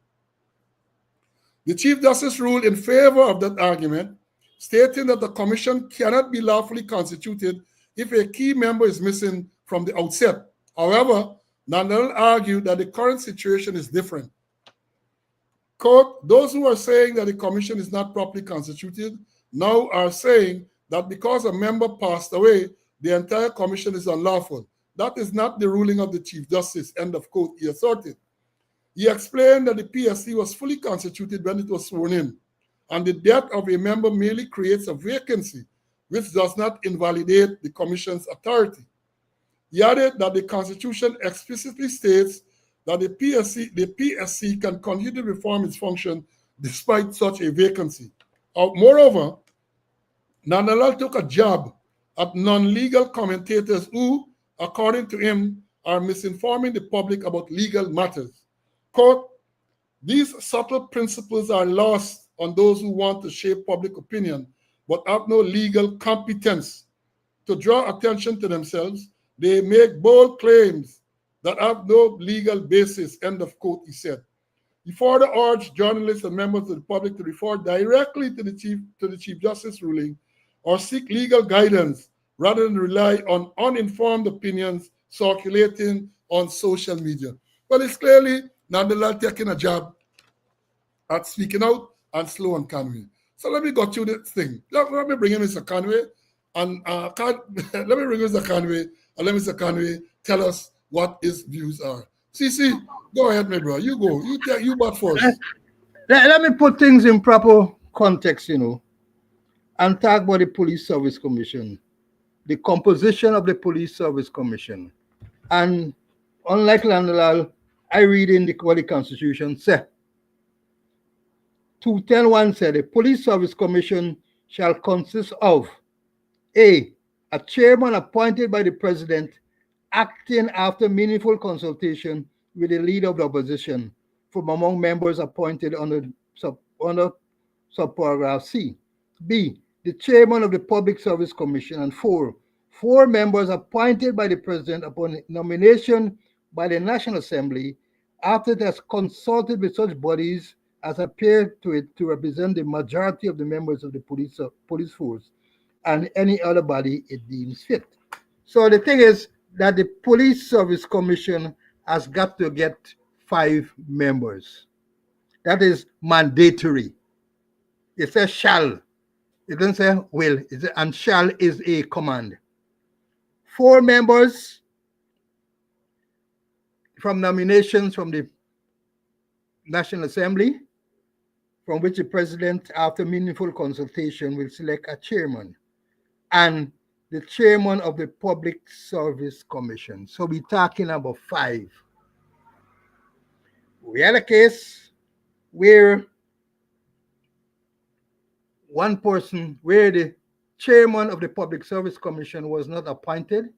The Chief Justice ruled in favor of that argument, stating that the commission cannot be lawfully constituted if a key member is missing from the outset. However, Nandal argued that the current situation is different. Quote, those who are saying that the commission is not properly constituted now are saying that because a member passed away, the entire commission is unlawful. That is not the ruling of the Chief Justice, end of quote, he asserted. He explained that the PSC was fully constituted when it was sworn in, and the death of a member merely creates a vacancy, which does not invalidate the commission's authority. He added that the Constitution explicitly states that the PSC can continue to perform its function despite such a vacancy. Moreover, Nandalal took a jab at non-legal commentators who, according to him, are misinforming the public about legal matters. Quote, these subtle principles are lost on those who want to shape public opinion but have no legal competence to draw attention to themselves. They make bold claims that have no legal basis, end of quote, he said. He further urged journalists and members of the public to refer directly to the Chief Justice ruling or seek legal guidance rather than rely on uninformed opinions circulating on social media. Well, it's clearly Nandalal taking a jab at speaking out and slow on Conway. So let me go through this thing. Let me bring in Mr. Conway, and let me bring in Mr. Conway, and let Mr. Conway tell us what his views are. CC, go ahead, my brother. You go. You but first. Let me put things in proper context, and talk about the Police Service Commission, the composition of the Police Service Commission. And unlike Landalal, I read in what the Constitution said. 210.1 said the Police Service Commission shall consist of a chairman appointed by the president acting after meaningful consultation with the leader of the opposition from among members appointed under subparagraph C. B, the chairman of the Public Service Commission. And four members appointed by the president upon nomination by the National Assembly after it has consulted with such bodies as appear to it to represent the majority of the members of the police force and any other body it deems fit. So the thing is that the Police Service Commission has got to get 5 members. That is mandatory. It says shall. It doesn't say will. And shall is a command. 4 members from nominations from the National Assembly, from which the president, after meaningful consultation, will select a chairman, and the chairman of the Public Service Commission. So we're talking about 5. We had a case where the chairman of the Public Service Commission was not appointed,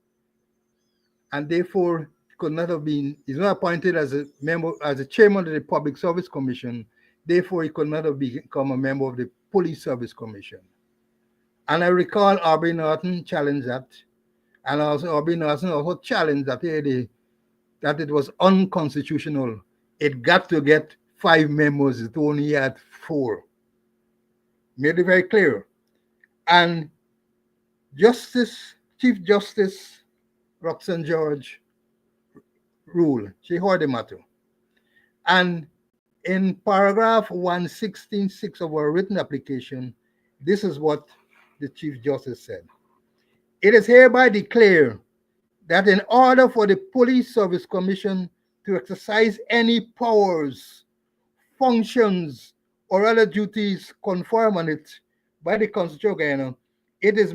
and therefore he's not appointed as a member, as a chairman of the Public Service Commission. Therefore, he could not have become a member of the Police Service Commission. And I recall Aubrey Norton challenged that, and also Aubrey Norton also challenged that it was unconstitutional. It got to get 5 members. It only had 4. Made it very clear. And Chief Justice Roxanne George ruled. She heard the matter. And in paragraph 116.6 of our written application, this is what the Chief Justice said. It is hereby declared that in order for the Police Service Commission to exercise any powers, functions, or other duties conferred on it by the Constitution of Guyana, it is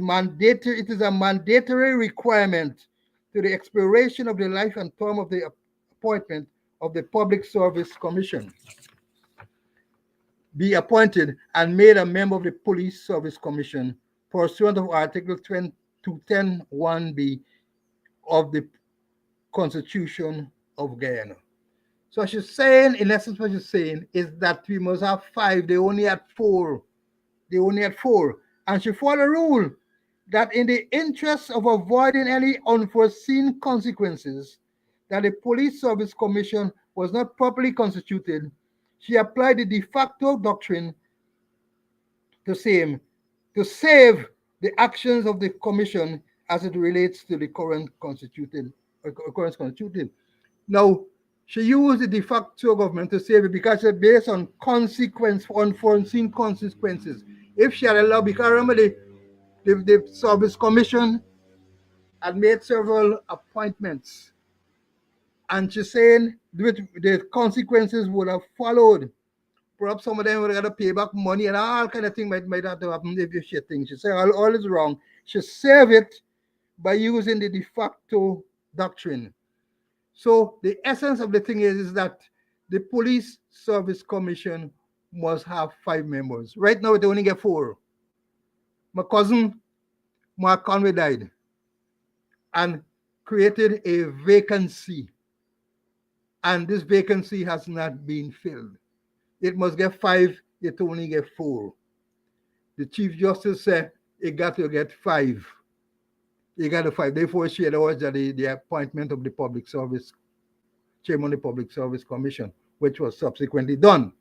a mandatory requirement to the expiration of the life and term of the appointment of the Public Service Commission be appointed and made a member of the Police Service Commission pursuant of Article 210.1b of the Constitution of Guyana. So she's saying, in essence, what she's saying is that we must have 5. They only had 4. And she followed a rule that in the interest of avoiding any unforeseen consequences, that the Police Service Commission was not properly constituted, she applied the de facto doctrine to save the actions of the commission as it relates to the current constituted. Now, she used the de facto government to save it because it's based on unforeseen consequences. If she had allowed, because remember the Service Commission had made several appointments, and she's saying the consequences would have followed. Perhaps some of them would have got to pay back money and all kind of things might have to happen if she thinks. She said all is wrong. She saved it by using the de facto doctrine. So the essence of the thing is that the Police Service Commission must have 5 members. Right now, they only get 4. My cousin, Mark Conway, died and created a vacancy. And this vacancy has not been filled. It must get 5 it only get 4. The Chief Justice said it got to get 5. It got to 5. Therefore, she had ordered the appointment of the Public Service, Chairman of the Public Service Commission, which was subsequently done.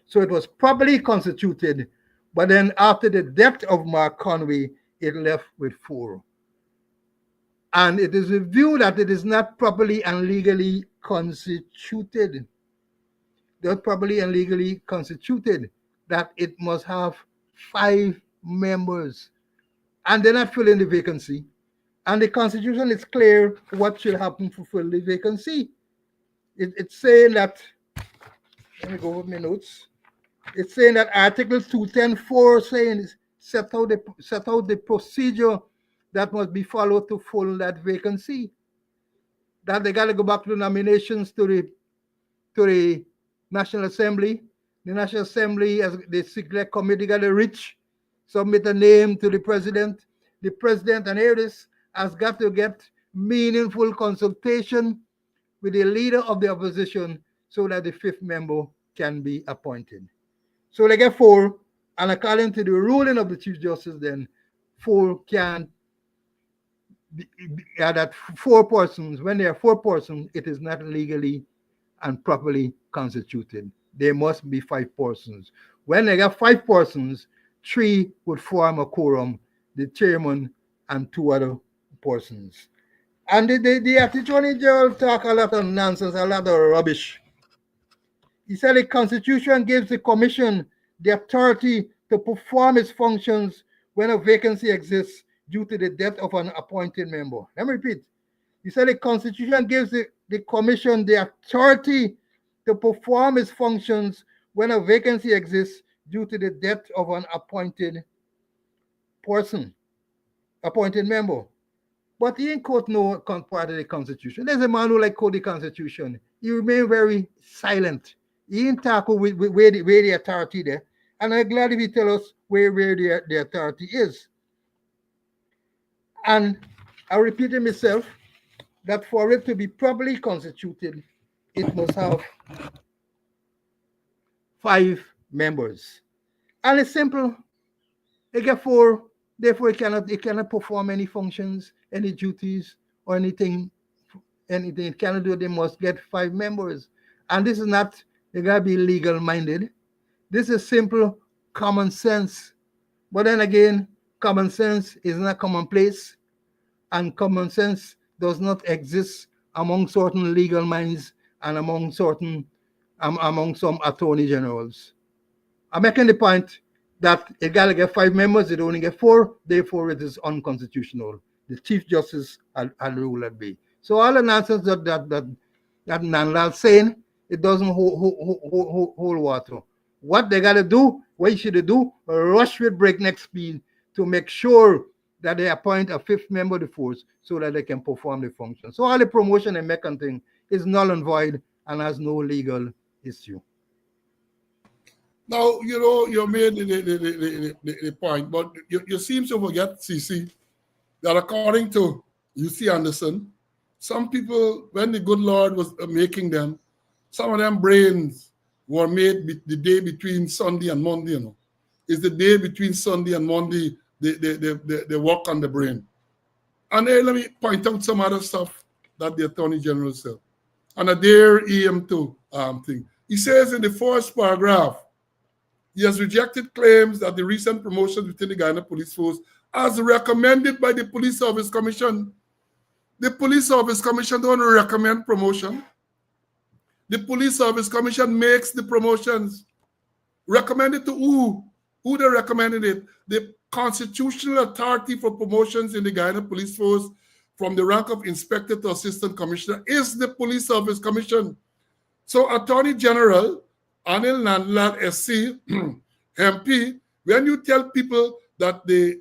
So it was properly constituted, but then after the death of Mark Conway, it left with 4. And it is reviewed that it is not properly and legally constituted. Not properly and legally constituted, that it must have 5 members. And they're not filling the vacancy. And the Constitution is clear what should happen to fill the vacancy. It's saying that, let me go with my notes. It's saying that Article 210(4) saying set out the procedure that must be followed to fill that vacancy. That they got to go back to nominations to the National Assembly. The National Assembly, as the select committee, got to reach, submit a name to the president. The president, and here it is, has got to get meaningful consultation with the leader of the opposition so that the 5th member can be appointed. So they get 4, and according to the ruling of the Chief Justice, then 4 can be that 4 persons. When there are 4 persons, it is not legally and properly constituted. There must be 5 persons. When they got 5 persons, 3 would form a quorum, the chairman and 2 other persons. And the Attorney General talk a lot of nonsense, a lot of rubbish. He said the Constitution gives the Commission the authority to perform its functions when a vacancy exists due to the death of an appointed member. Let me repeat. He said the Constitution gives the Commission the authority to perform its functions when a vacancy exists due to the death of an appointed member. But he ain't quote no part of the Constitution. There's a man who like quote the Constitution. He remained very silent. He ain't talk with where the authority there. And I'm glad if he tell us where the authority is. And I repeated myself that for it to be properly constituted, it must have 5 members. And it's simple. They get 4, therefore it cannot perform any functions, any duties, or anything it cannot do. They must get 5 members. And this is not, they gotta be legal minded. This is simple common sense. But then again, common sense is not commonplace, and common sense does not exist among certain legal minds and among some attorney generals. I'm making the point that it got to get 5 members, it only get 4, therefore it is unconstitutional. The Chief Justice had ruled that be. So all the nonsense that Nanlal saying, it doesn't hold water. What they got to do, what you should do, rush with breakneck speed to make sure that they appoint a 5th member of the force so that they can perform the function. So all the promotion and make and thing is null and void and has no legal issue. Now, you made the point, but you seem to forget, CC, that according to U.C. Anderson, some people, when the good Lord was making them, some of them brains were made the day between Sunday and Monday, It's the day between Sunday and Monday, they work on the brain. And then let me point out some other stuff that the Attorney General said. And a dear EM2 thing. He says in the first paragraph, he has rejected claims that the recent promotions within the Guyana Police Force, as recommended by the Police Service Commission. The Police Service Commission don't recommend promotion. The Police Service Commission makes the promotions. Recommended to who? Who they recommended it? The constitutional authority for promotions in the Guyana Police Force from the rank of Inspector to Assistant Commissioner is the Police Service Commission. So Attorney General Anil Nanlal SC, MP, when you tell people that the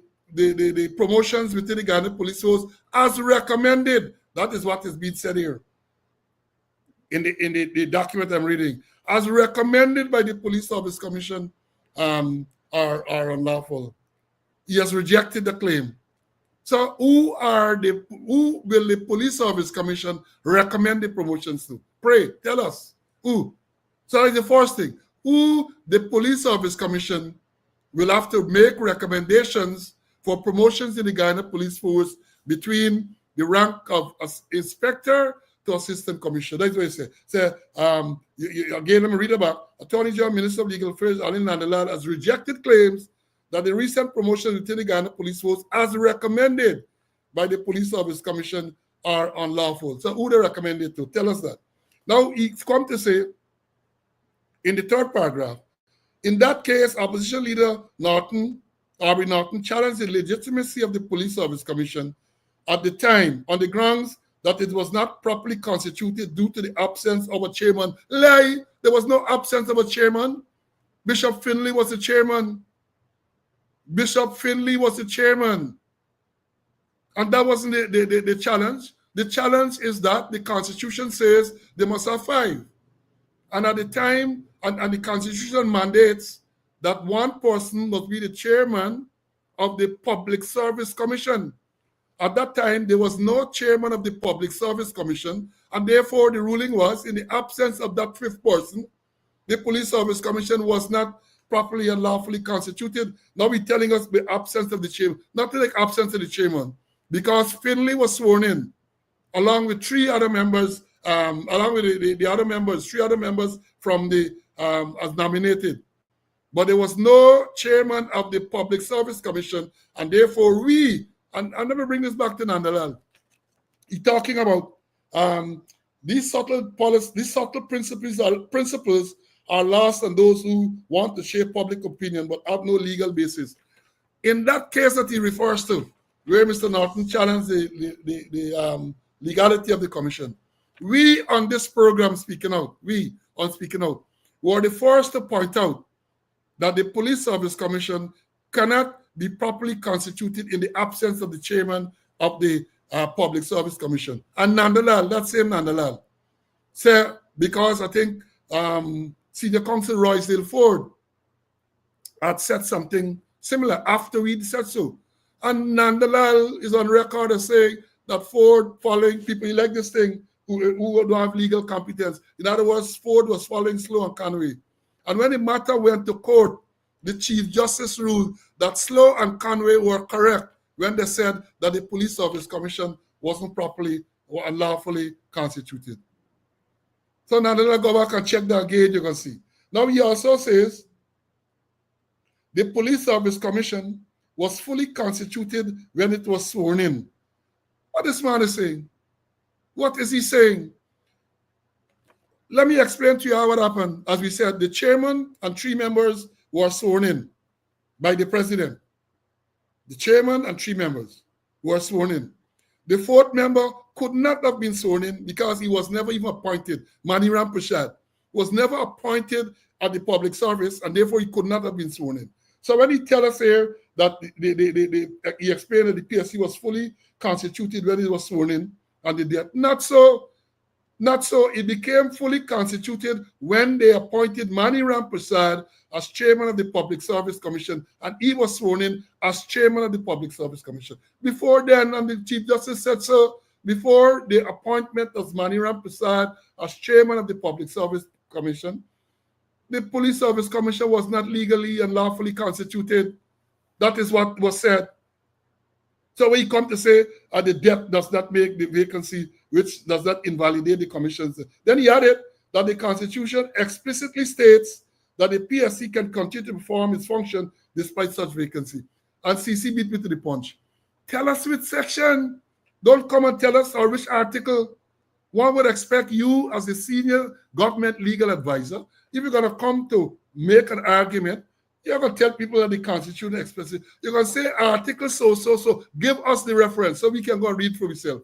promotions within the Guyana Police Force as recommended, that is what is being said here in the document I'm reading, as recommended by the Police Service Commission, are unlawful. He has rejected the claim. So who will the Police Service Commission recommend the promotions to? Pray, tell us. Who? So that's the first thing. who the Police Service Commission will have to make recommendations for promotions in the Guyana Police Force between the rank of inspector to assistant commissioner. That's what it says. Again, let me read about Attorney General, Minister of Legal Affairs, Alin Nandalal, has rejected claims that the recent promotions within the Guyana Police Force, as recommended by the Police Service Commission, are unlawful. So who they recommended to? Tell us that. Now, he's come to say, in the third paragraph, in that case, opposition leader Aubrey Norton, challenged the legitimacy of the Police Service Commission at the time on the grounds that it was not properly constituted due to the absence of a chairman. Lie, there was no absence of a chairman. Bishop Finley was the chairman. Bishop Finley was the chairman. And that wasn't the challenge. The challenge is that the Constitution says they must have 5. And at the time, and the Constitution mandates that one person must be the chairman of the Public Service Commission. At that time, there was no chairman of the Public Service Commission, and therefore the ruling was, in the absence of that 5th person, the Police Service Commission was not properly and lawfully constituted. Now we're telling us the absence of the chairman, not the absence of the chairman, because Finley was sworn in, along with 3 other members, along with the other members, 3 other members from the as nominated. But there was no chairman of the Public Service Commission, and therefore we, and let me bring this back to Nandalal. He's talking about these subtle principles are lost on those who want to shape public opinion but have no legal basis. In that case that he refers to, where Mr. Norton challenged the legality of the commission, we on this program Speaking Out, were the first to point out that the Police Service Commission cannot be properly constituted in the absence of the chairman of the Public Service Commission. And Nandalal, that same Nandalal, said, because I think Senior Counsel Roysdale Ford had said something similar after we said so. And Nandalal is on record as saying that Ford following people elect this thing who don't have legal competence. In other words, Ford was following Slow and Conway. And when the matter went to court, the Chief Justice ruled that Slow and Conway were correct when they said that the Police Service Commission wasn't properly or unlawfully constituted. So now let us go back and check that gauge, you can see. Now he also says the Police Service Commission was fully constituted when it was sworn in. What this man is saying? What is he saying? Let me explain to you how it happened. As we said, the chairman and 3 members were sworn in by the president. The chairman and 3 members were sworn in. The 4th member could not have been sworn in because he was never even appointed. Maniram Prashad was never appointed at the public service, and therefore he could not have been sworn in. So when he tells us here that he explained that the PSC was fully constituted when it was sworn in, and they did not so. It became fully constituted when they appointed Maniram Prasad as chairman of the Public Service Commission, and he was sworn in as chairman of the Public Service Commission. Before then, and the Chief Justice said so, before the appointment of Maniram Prasad as chairman of the Public Service Commission, the Police Service Commission was not legally and lawfully constituted. That is what was said. So when you come to say the death does not make the vacancy, which does not invalidate the commission's, then he added that the Constitution explicitly states that the PSC can continue to perform its function despite such vacancy. And CC beat me to the punch. Tell us which section. Don't come and tell us or which article. One would expect you as a senior government legal advisor, if you're going to come to make an argument, you're going to tell people that the Constitution explicitly, you're going to say article so. Give us the reference so we can go and read for yourself.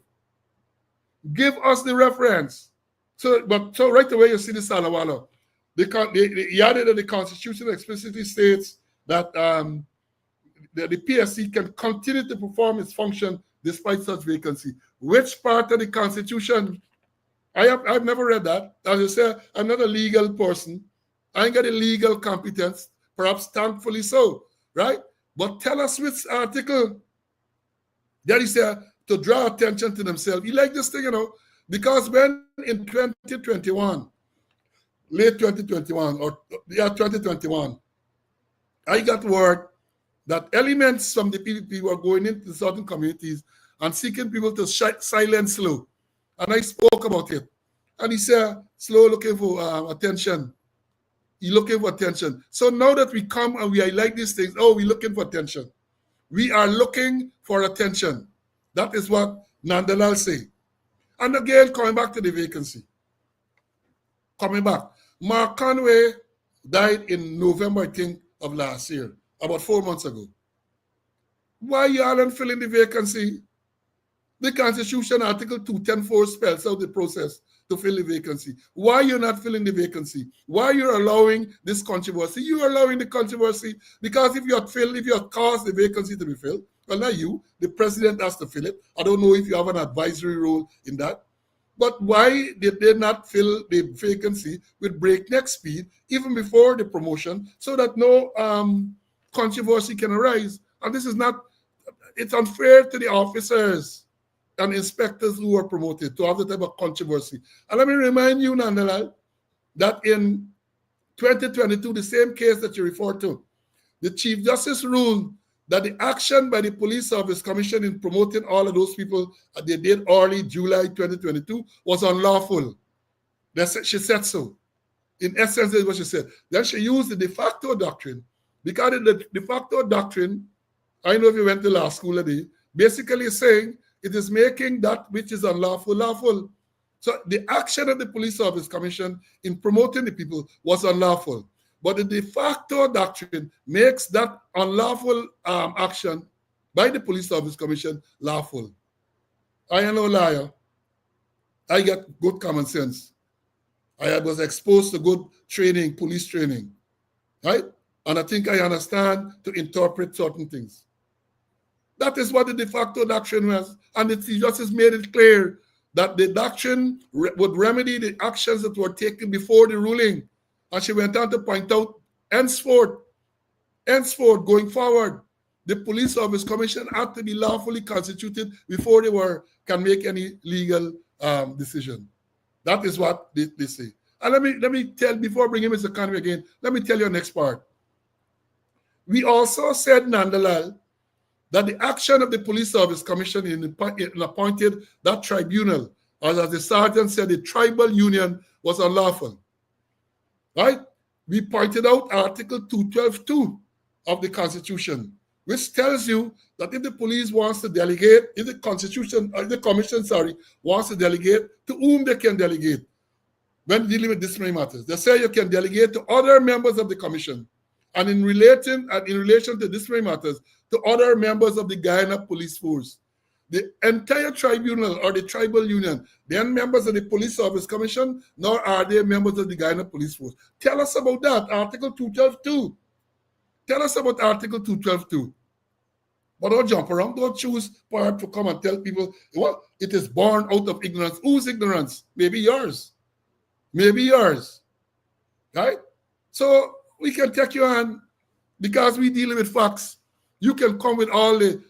Give us the reference. So right away you see the Salawala. He added that the Constitution explicitly states that the PSC can continue to perform its function despite such vacancy. Which part of the Constitution? I've never read that. As I said, I'm not a legal person. I ain't got a legal competence. Perhaps thankfully so, right? But tell us which article. That is to draw attention to themselves. He like this thing, because when in 2021, late 2021 or 2021, I got word that elements from the PPP were going into certain communities and seeking people to silence Slow. And I spoke about it. And he said, Slow looking for attention. He's looking for attention. So now that we come and we highlight these things, we're looking for attention. We are looking for attention. That is what Nandalal say. And again, coming back to the vacancy. Coming back. Mark Conway died in November, I think, of last year, about 4 months ago. Why you aren't filling the vacancy? The Constitution, Article 210(4) spells out the process to fill the vacancy. Why you're not filling the vacancy? Why you're allowing this controversy? You're allowing the controversy because if you have caused the vacancy to be filled, well, not you, the president has to fill it. I don't know if you have an advisory role in that. But why did they not fill the vacancy with breakneck speed even before the promotion so that no controversy can arise? And this is not, it's unfair to the officers and inspectors who are promoted to have the type of controversy. And let me remind you, Nandalal, that in 2022, the same case that you referred to, the Chief Justice ruled that the action by the Police Service Commission in promoting all of those people they did early July 2022 was unlawful. She said so. In essence, that's what she said. Then she used the de facto doctrine, because the de facto doctrine, I know if you went to law school today, basically saying it is making that which is unlawful lawful. So the action of the Police Service Commission in promoting the people was unlawful. But the de facto doctrine makes that unlawful action by the Police Service Commission lawful. I am no liar. I got good common sense. I was exposed to good training, police training, right? And I think I understand to interpret certain things. That is what the de facto doctrine was. And the Chief Justice made it clear that the doctrine would remedy the actions that were taken before the ruling. And she went on to point out, henceforth, going forward, the Police Service Commission had to be lawfully constituted before they can make any legal decision. That is what they say. And let me tell, before bringing Mr. Conway again, let me tell you the next part. We also said, Nandalal, that the action of the Police Service Commission in appointed that tribunal, as the sergeant said, the tribal union was unlawful. Right? We pointed out Article 212(2) of the Constitution, which tells you that if the police wants to delegate, if the commission wants to delegate, to whom they can delegate when dealing with disciplinary matters. They say you can delegate to other members of the commission, and in relation to disciplinary matters, to other members of the Guyana Police Force. The entire tribunal or the tribal union, they are members of the Police Service Commission, nor are they members of the Guyana Police Force. Tell us about that, Article 212(2). Tell us about Article 212(2). But don't jump around. Don't choose part to come and tell people, well, it is born out of ignorance. Whose ignorance? Maybe yours. Maybe yours. Right? So we can take you on because we're dealing with facts. You can come with all the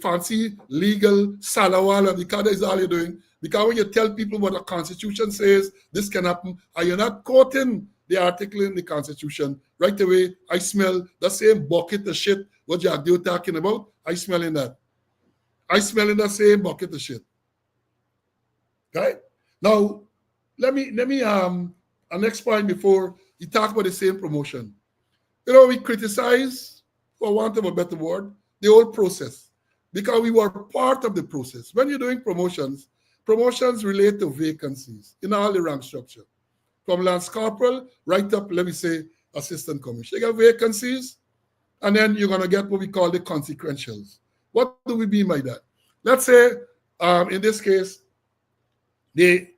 fancy legal salawala because that is all you're doing. Because when you tell people what the Constitution says, this can happen, and you're not quoting the article in the Constitution, right away, I smell the same bucket of shit what you're talking about. I smell in that. I smell in the same bucket of shit. Okay? Now, let me a next point before you talk about the same promotion. You know, we criticize, for want of a better word, the whole process because we were part of the process. When you're doing promotions relate to vacancies in all the rank structure. From Lance Corporal right up, let me say, Assistant Commissioner. You got vacancies, and then you're going to get what we call the consequentials. What do we mean by that? Let's say, in this case, it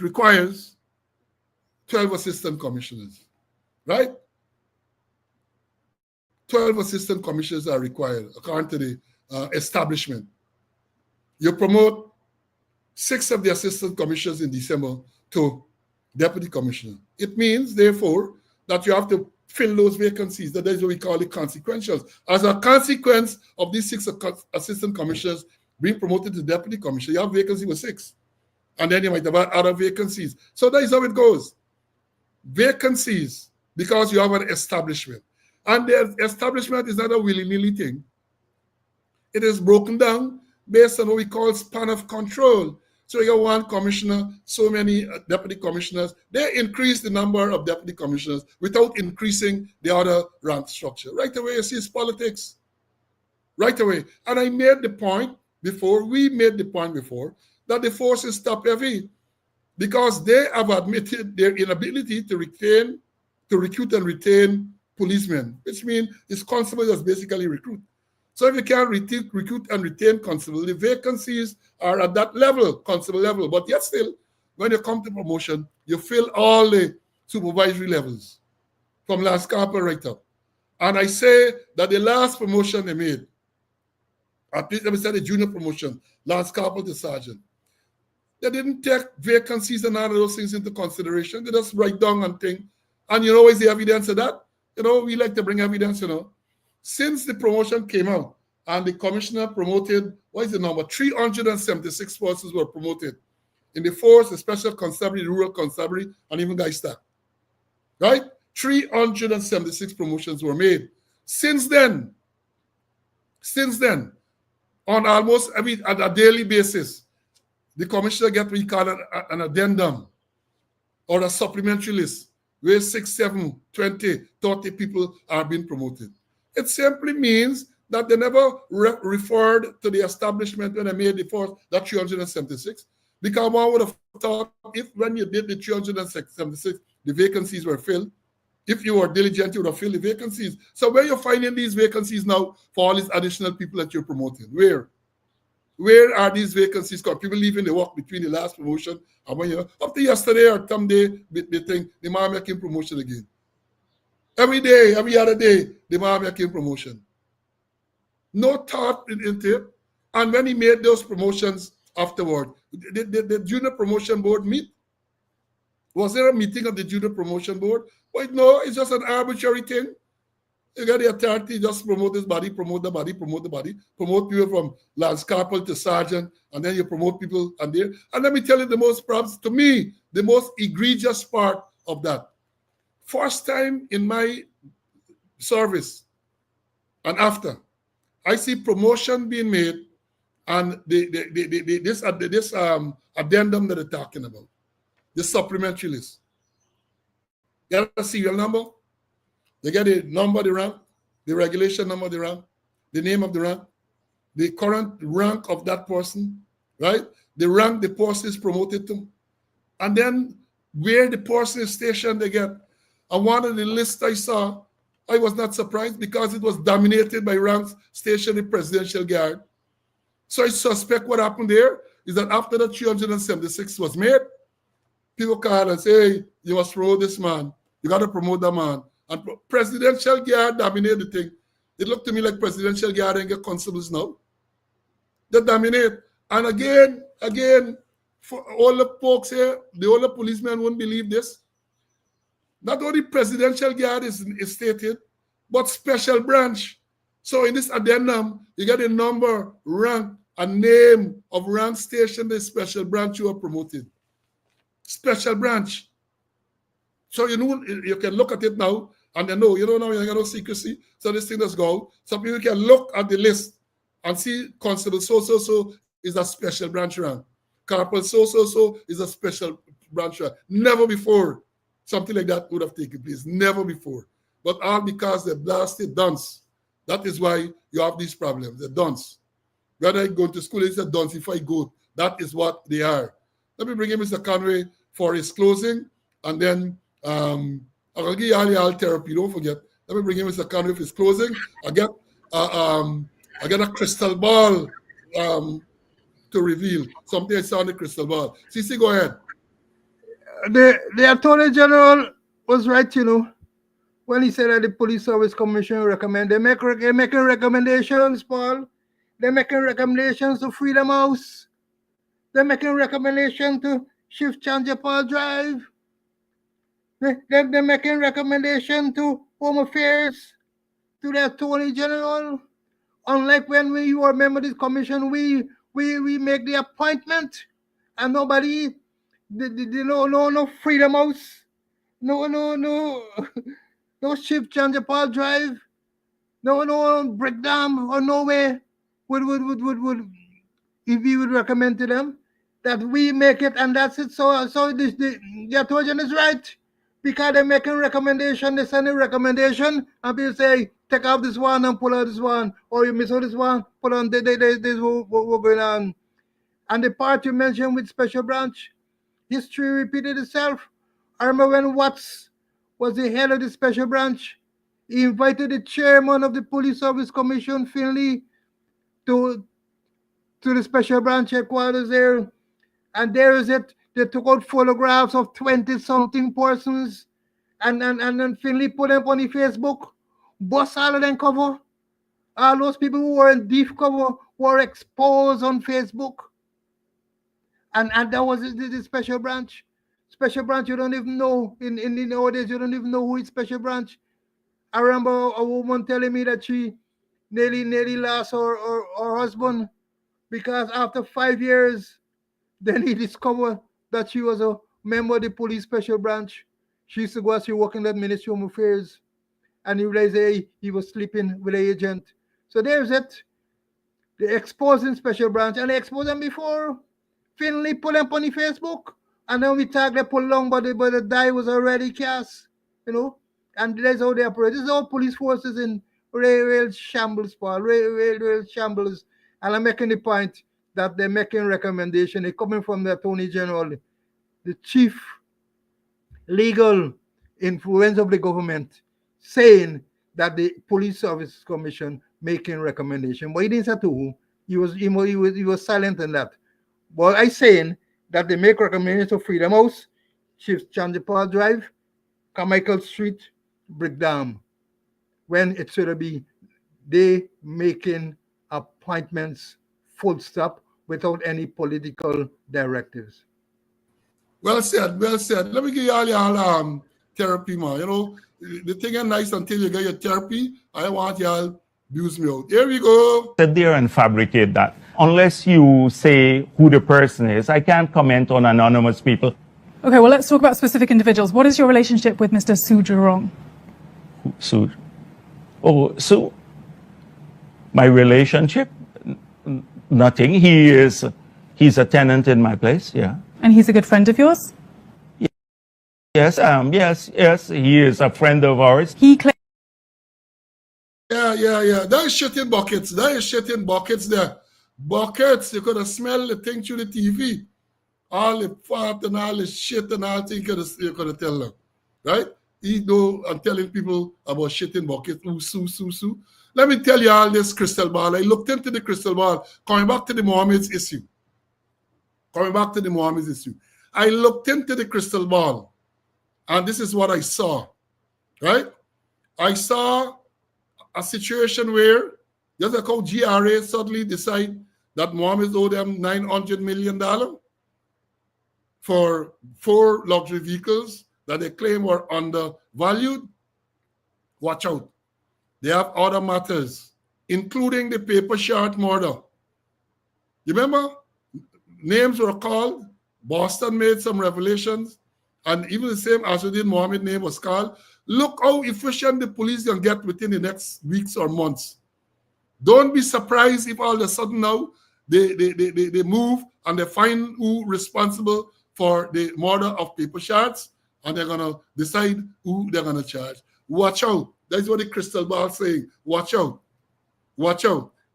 requires 12 assistant commissioners, right? 12 assistant commissioners are required according to the establishment. You promote 6 of the assistant commissioners in December to deputy commissioner. It means, therefore, that you have to fill those vacancies. That is what we call the consequentials. As a consequence of these 6 assistant commissioners being promoted to deputy commissioner, you have vacancy with 6. And then you might have other vacancies. So that is how it goes. Vacancies, because you have an establishment. And the establishment is not a willy-nilly thing. It is broken down based on what we call span of control. So you got one commissioner, so many deputy commissioners. They increase the number of deputy commissioners without increasing the other rank structure. Right away, you see it's politics. Right away. And I made the point before, we made the point before, that the force is top heavy because they have admitted their inability to recruit and retain policemen, which means it's constable that's basically recruit. So if you can't recruit and retain constable, the vacancies are at that level, constable level. But yet still, when you come to promotion, you fill all the supervisory levels from last corporal right up. And I say that the last promotion they made, at least let me say the junior promotion, last corporal to sergeant, they didn't take vacancies and all of those things into consideration. They just write down and think. And you know what's the evidence of that? You know, we like to bring evidence, you know. Since the promotion came out and the commissioner promoted, what is the number? 376 persons were promoted in the force, the special constabulary, rural constabulary, and even Geister. Right? 376 promotions were made. Since then, on almost at a daily basis, the commissioner gets what we call an addendum or a supplementary list where 6, 7, 20, 30 people are being promoted. It simply means that they never referred to the establishment when they made the force, that 376, because one would have thought if when you did the 376, the vacancies were filled. If you were diligent, you would have filled the vacancies. So where you're finding these vacancies now for all these additional people that you're promoting? Where? Where are these vacancies? Because people leaving the work between the last promotion and when you up to yesterday or someday they think the man making promotion again. Every day, every other day, the man making promotion. No thought into it. And when he made those promotions afterward, the junior promotion board meet. Was there a meeting of the junior promotion board? Well, no, it's just an arbitrary thing. You got the authority, just promote this body, promote the body, promote the body, promote people from lance corporal to sergeant, and then you promote people and there. And let me tell you the most, perhaps to me, the most egregious part of that. First time in my service and after, I see promotion being made and this addendum that they're talking about, the supplementary list. You got a serial number. They get the number of the rank, the regulation number of the rank, the name of the rank, the current rank of that person, right? The rank the person is promoted to, and then where the person is stationed they get. And one of the lists I saw, I was not surprised because it was dominated by ranks stationed in Presidential Guard. So I suspect what happened there is that after the 376 was made, people call and say, hey, you must promote this man. You got to promote that man. And Presidential Guard dominate the thing. It looked to me like Presidential Guard and get constables now. They dominate. And again, for all the folks here, the older policemen wouldn't believe this. Not only Presidential Guard is stated, but special branch. So in this addendum, you get a number, rank, a name of rank station, the special branch you are promoted. Special branch. So you know you can look at it now and they know, you don't know, you got no secrecy. So this thing does go. Some people can look at the list and see constable so is a special branch rank. Corporal so is a special branch rank. Never before something like that would have taken place. Never before. But all because they blasted dunce. That is why you have these problems. They're dunce. Whether I go to school, it's a dunce. If I go, that is what they are. Let me bring in Mr. Conway for his closing, and then I'll give you all therapy. Don't forget. Let me bring in Mr. Conway for his closing. I get a crystal ball to reveal something I saw on the crystal ball. CC, go ahead. The Attorney General was right, you know, when he said that the Police Service Commission recommend. They're making recommendations, Paul. They're making recommendations to Freedom House. They're making recommendations to Shift Change Paul Drive. They're making recommendation to Home Affairs, to the Attorney General. Unlike when you remember this commission, we make the appointment and nobody, no Freedom House, no no Chief John Paul Drive, no breakdown or nowhere would if we would recommend to them that we make it and that's it. So the Trojan is right because they're making recommendation. They send a recommendation and people say take out this one and pull out this one, or you miss out this one, put on this what going on. And the part you mentioned with special branch, history repeated itself. I remember when Watts was the head of the special branch, he invited the chairman of the Police Service Commission, Finley, to the special branch headquarters there. And there is it. They took out photographs of 20-something persons and then Finley put them on the Facebook. Bust all of them cover. All those people who were in deep cover were exposed on Facebook. And that was the special branch. Special branch, you don't even know. In nowadays, you don't even know who is special branch. I remember a woman telling me that she nearly lost her husband because after 5 years, then he discovered that she was a member of the police special branch. She used to go as she worked in the Ministry of Home Affairs, and he realized he was sleeping with an agent. So there's it. They exposing special branch, and they exposed them before Finley put them on the Facebook, and then we tag they pull long, but the die was already cast, and that's how they operate. This is how police forces in real shambles, Paul, real shambles. And I'm making the point that they're making recommendation. They're coming from the Attorney General, the chief legal influence of the government, saying that the Police Service Commission making recommendation. But he didn't say to who. He was silent on that. But I saying that they make recommendations to Freedom House, Chief Chandipal Drive, Carmichael Street, Brickdam, when it should be they making appointments full stop without any political directives. Well said, well said. Let me give you all your therapy, man. The thing is nice until you get your therapy. I want y'all abuse me out. Here we go. Sit there and fabricate that. Unless you say who the person is, I can't comment on anonymous people. Okay, well, let's talk about specific individuals. What is your relationship with Mr. Su Jurong? Su? Oh, Su? My relationship? Nothing. He's a tenant in my place, yeah. And he's a good friend of yours? Yes, yes, he is a friend of ours. He claims... Yeah. That is shit in buckets. There. Buckets, you could have smelled the thing through the TV. All the fart and all the shit and all things you could have tell them. Right? He go and telling people about shit in buckets. Ooh, Su. Let me tell you all this crystal ball. I looked into the crystal ball. Coming back to the Muhammad's issue. I looked into the crystal ball. And this is what I saw. Right? I saw a situation where just like how GRA suddenly decide that Muhammad owed them $900 million for 4 luxury vehicles that they claim were undervalued. Watch out. They have other matters, including the paper shard murder. You remember? Names were called. Boston made some revelations. And even the same Ashuddin Mohammed name was called. Look how efficient the police can get within the next weeks or months. Don't be surprised if all of a sudden now they move and they find who responsible for the murder of paper shards, and they're going to decide who they're going to charge. Watch out. That's what the crystal ball is saying. Watch out.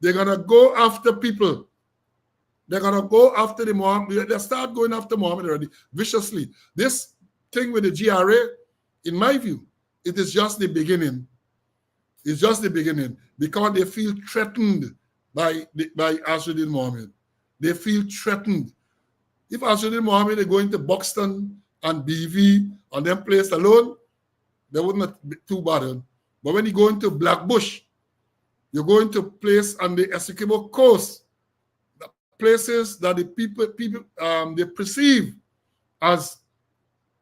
They're going to go after people. They're going to go after the Muhammad. They start going after Muhammad already viciously. This thing with the GRA, in my view, it is just the beginning. It's just the beginning because they feel threatened by Ashuddin Mohammed. They feel threatened. If Ashuddin Mohammed is going to Buxton and BV and them place alone, they wouldn't be too bothered. But when you go into Blackbush, you're going to place on the Essequibo coast, the places that the people they perceive as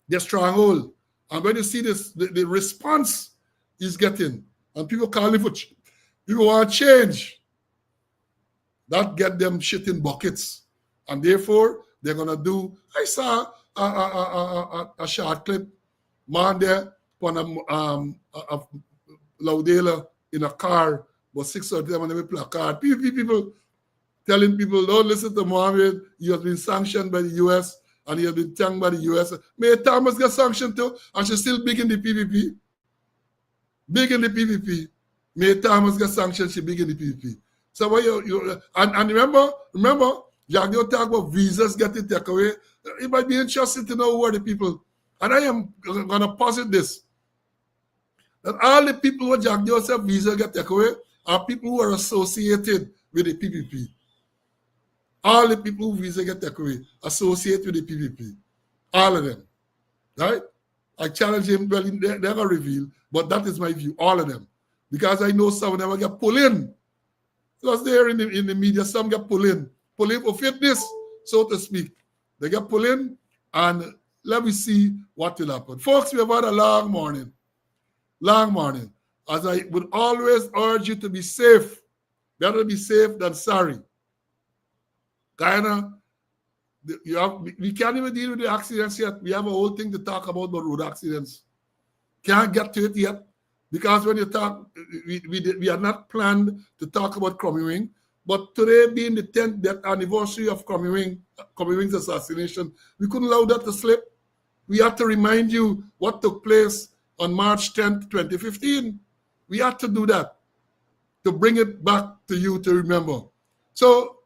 their stronghold. And when you see this, the response he's getting, and people calling for, people want change, that get them shit in buckets. And therefore, they're going to do. I saw a short clip, man there, on a Laudela in a car, but 6 of them on the placard. People telling people, don't listen to Muhammed. He has been sanctioned by the U.S. and he has been tanked by the U.S. May Thomas get sanctioned too, and she's still big in the PPP. Big in the PPP. May Thomas get sanctioned, she big in the PPP. So what and remember, Jagdio talk about visas getting taken away. It might be interesting to know who are the people. And I am going to posit this. That all the people who Jagdio said visa get taken away are people who are associated with the PPP. All the people who visa get taken away associated with the PPP. All of them. Right? I challenge him, well, they never reveal, but that is my view, all of them. Because I know some of them will get pulled in. Because there in the media, some get pulled in for fitness, so to speak. They get pulled in, and let me see what will happen. Folks, we have had a long morning. Long morning. As I would always urge you to be safe. Better be safe than sorry. Guyana, we can't even deal with the accidents yet. We have a whole thing to talk about road accidents. Can't get to it yet. Because when you talk, we are not planned to talk about Crum-Ewing, but today being the 10th death anniversary of Crum-Ewing's assassination, we couldn't allow that to slip. We had to remind you what took place on March 10th, 2015. We had to do that to bring it back to you to remember. So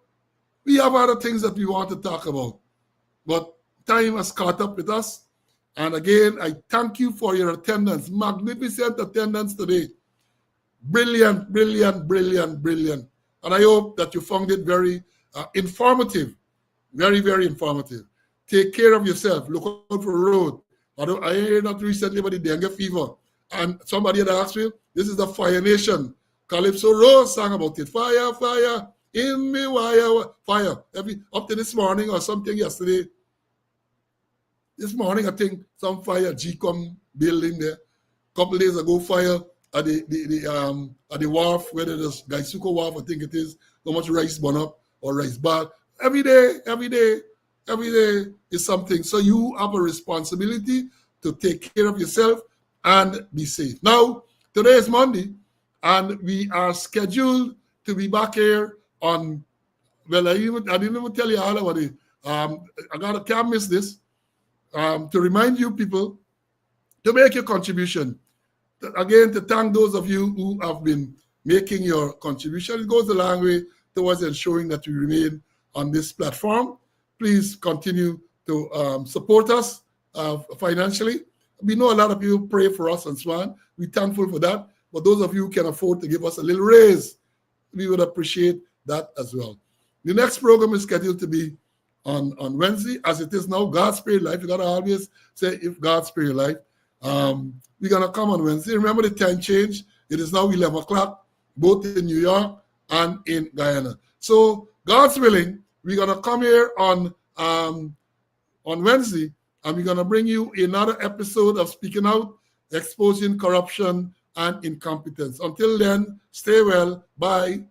we have other things that we want to talk about, but time has caught up with us. And again, I thank you for your attendance. Magnificent attendance today. Brilliant, brilliant, brilliant, brilliant. And I hope that you found it very informative. Very, very informative. Take care of yourself. Look out for the road. I heard not recently about the dengue fever. And somebody had asked me, this is the Fire Nation. Calypso Rose sang about it. Fire, fire, in me wire, fire. Up to this morning or something yesterday. This morning, I think some fire GCOM building there. A couple days ago, fire at the wharf, whether it is Gaisuko Wharf, I think it is. So much rice burn up or rice bag. Every day is something. So you have a responsibility to take care of yourself and be safe. Now, today is Monday, and we are scheduled to be back here on. Well, I didn't even tell you all about it. Can't miss this. To remind you people to make your contribution. Again, to thank those of you who have been making your contribution. It goes a long way towards ensuring that we remain on this platform. Please continue to support us financially. We know a lot of people pray for us and so on. We're thankful for that. But those of you who can afford to give us a little raise, we would appreciate that as well. The next program is scheduled to be on Wednesday, as it is now, God spare your life. You got to always say, if God spare your life. We're going to come on Wednesday. Remember the time change. It is now 11 o'clock, both in New York and in Guyana. So, God's willing, we're going to come here on Wednesday, and we're going to bring you another episode of Speaking Out, Exposing Corruption and Incompetence. Until then, stay well. Bye.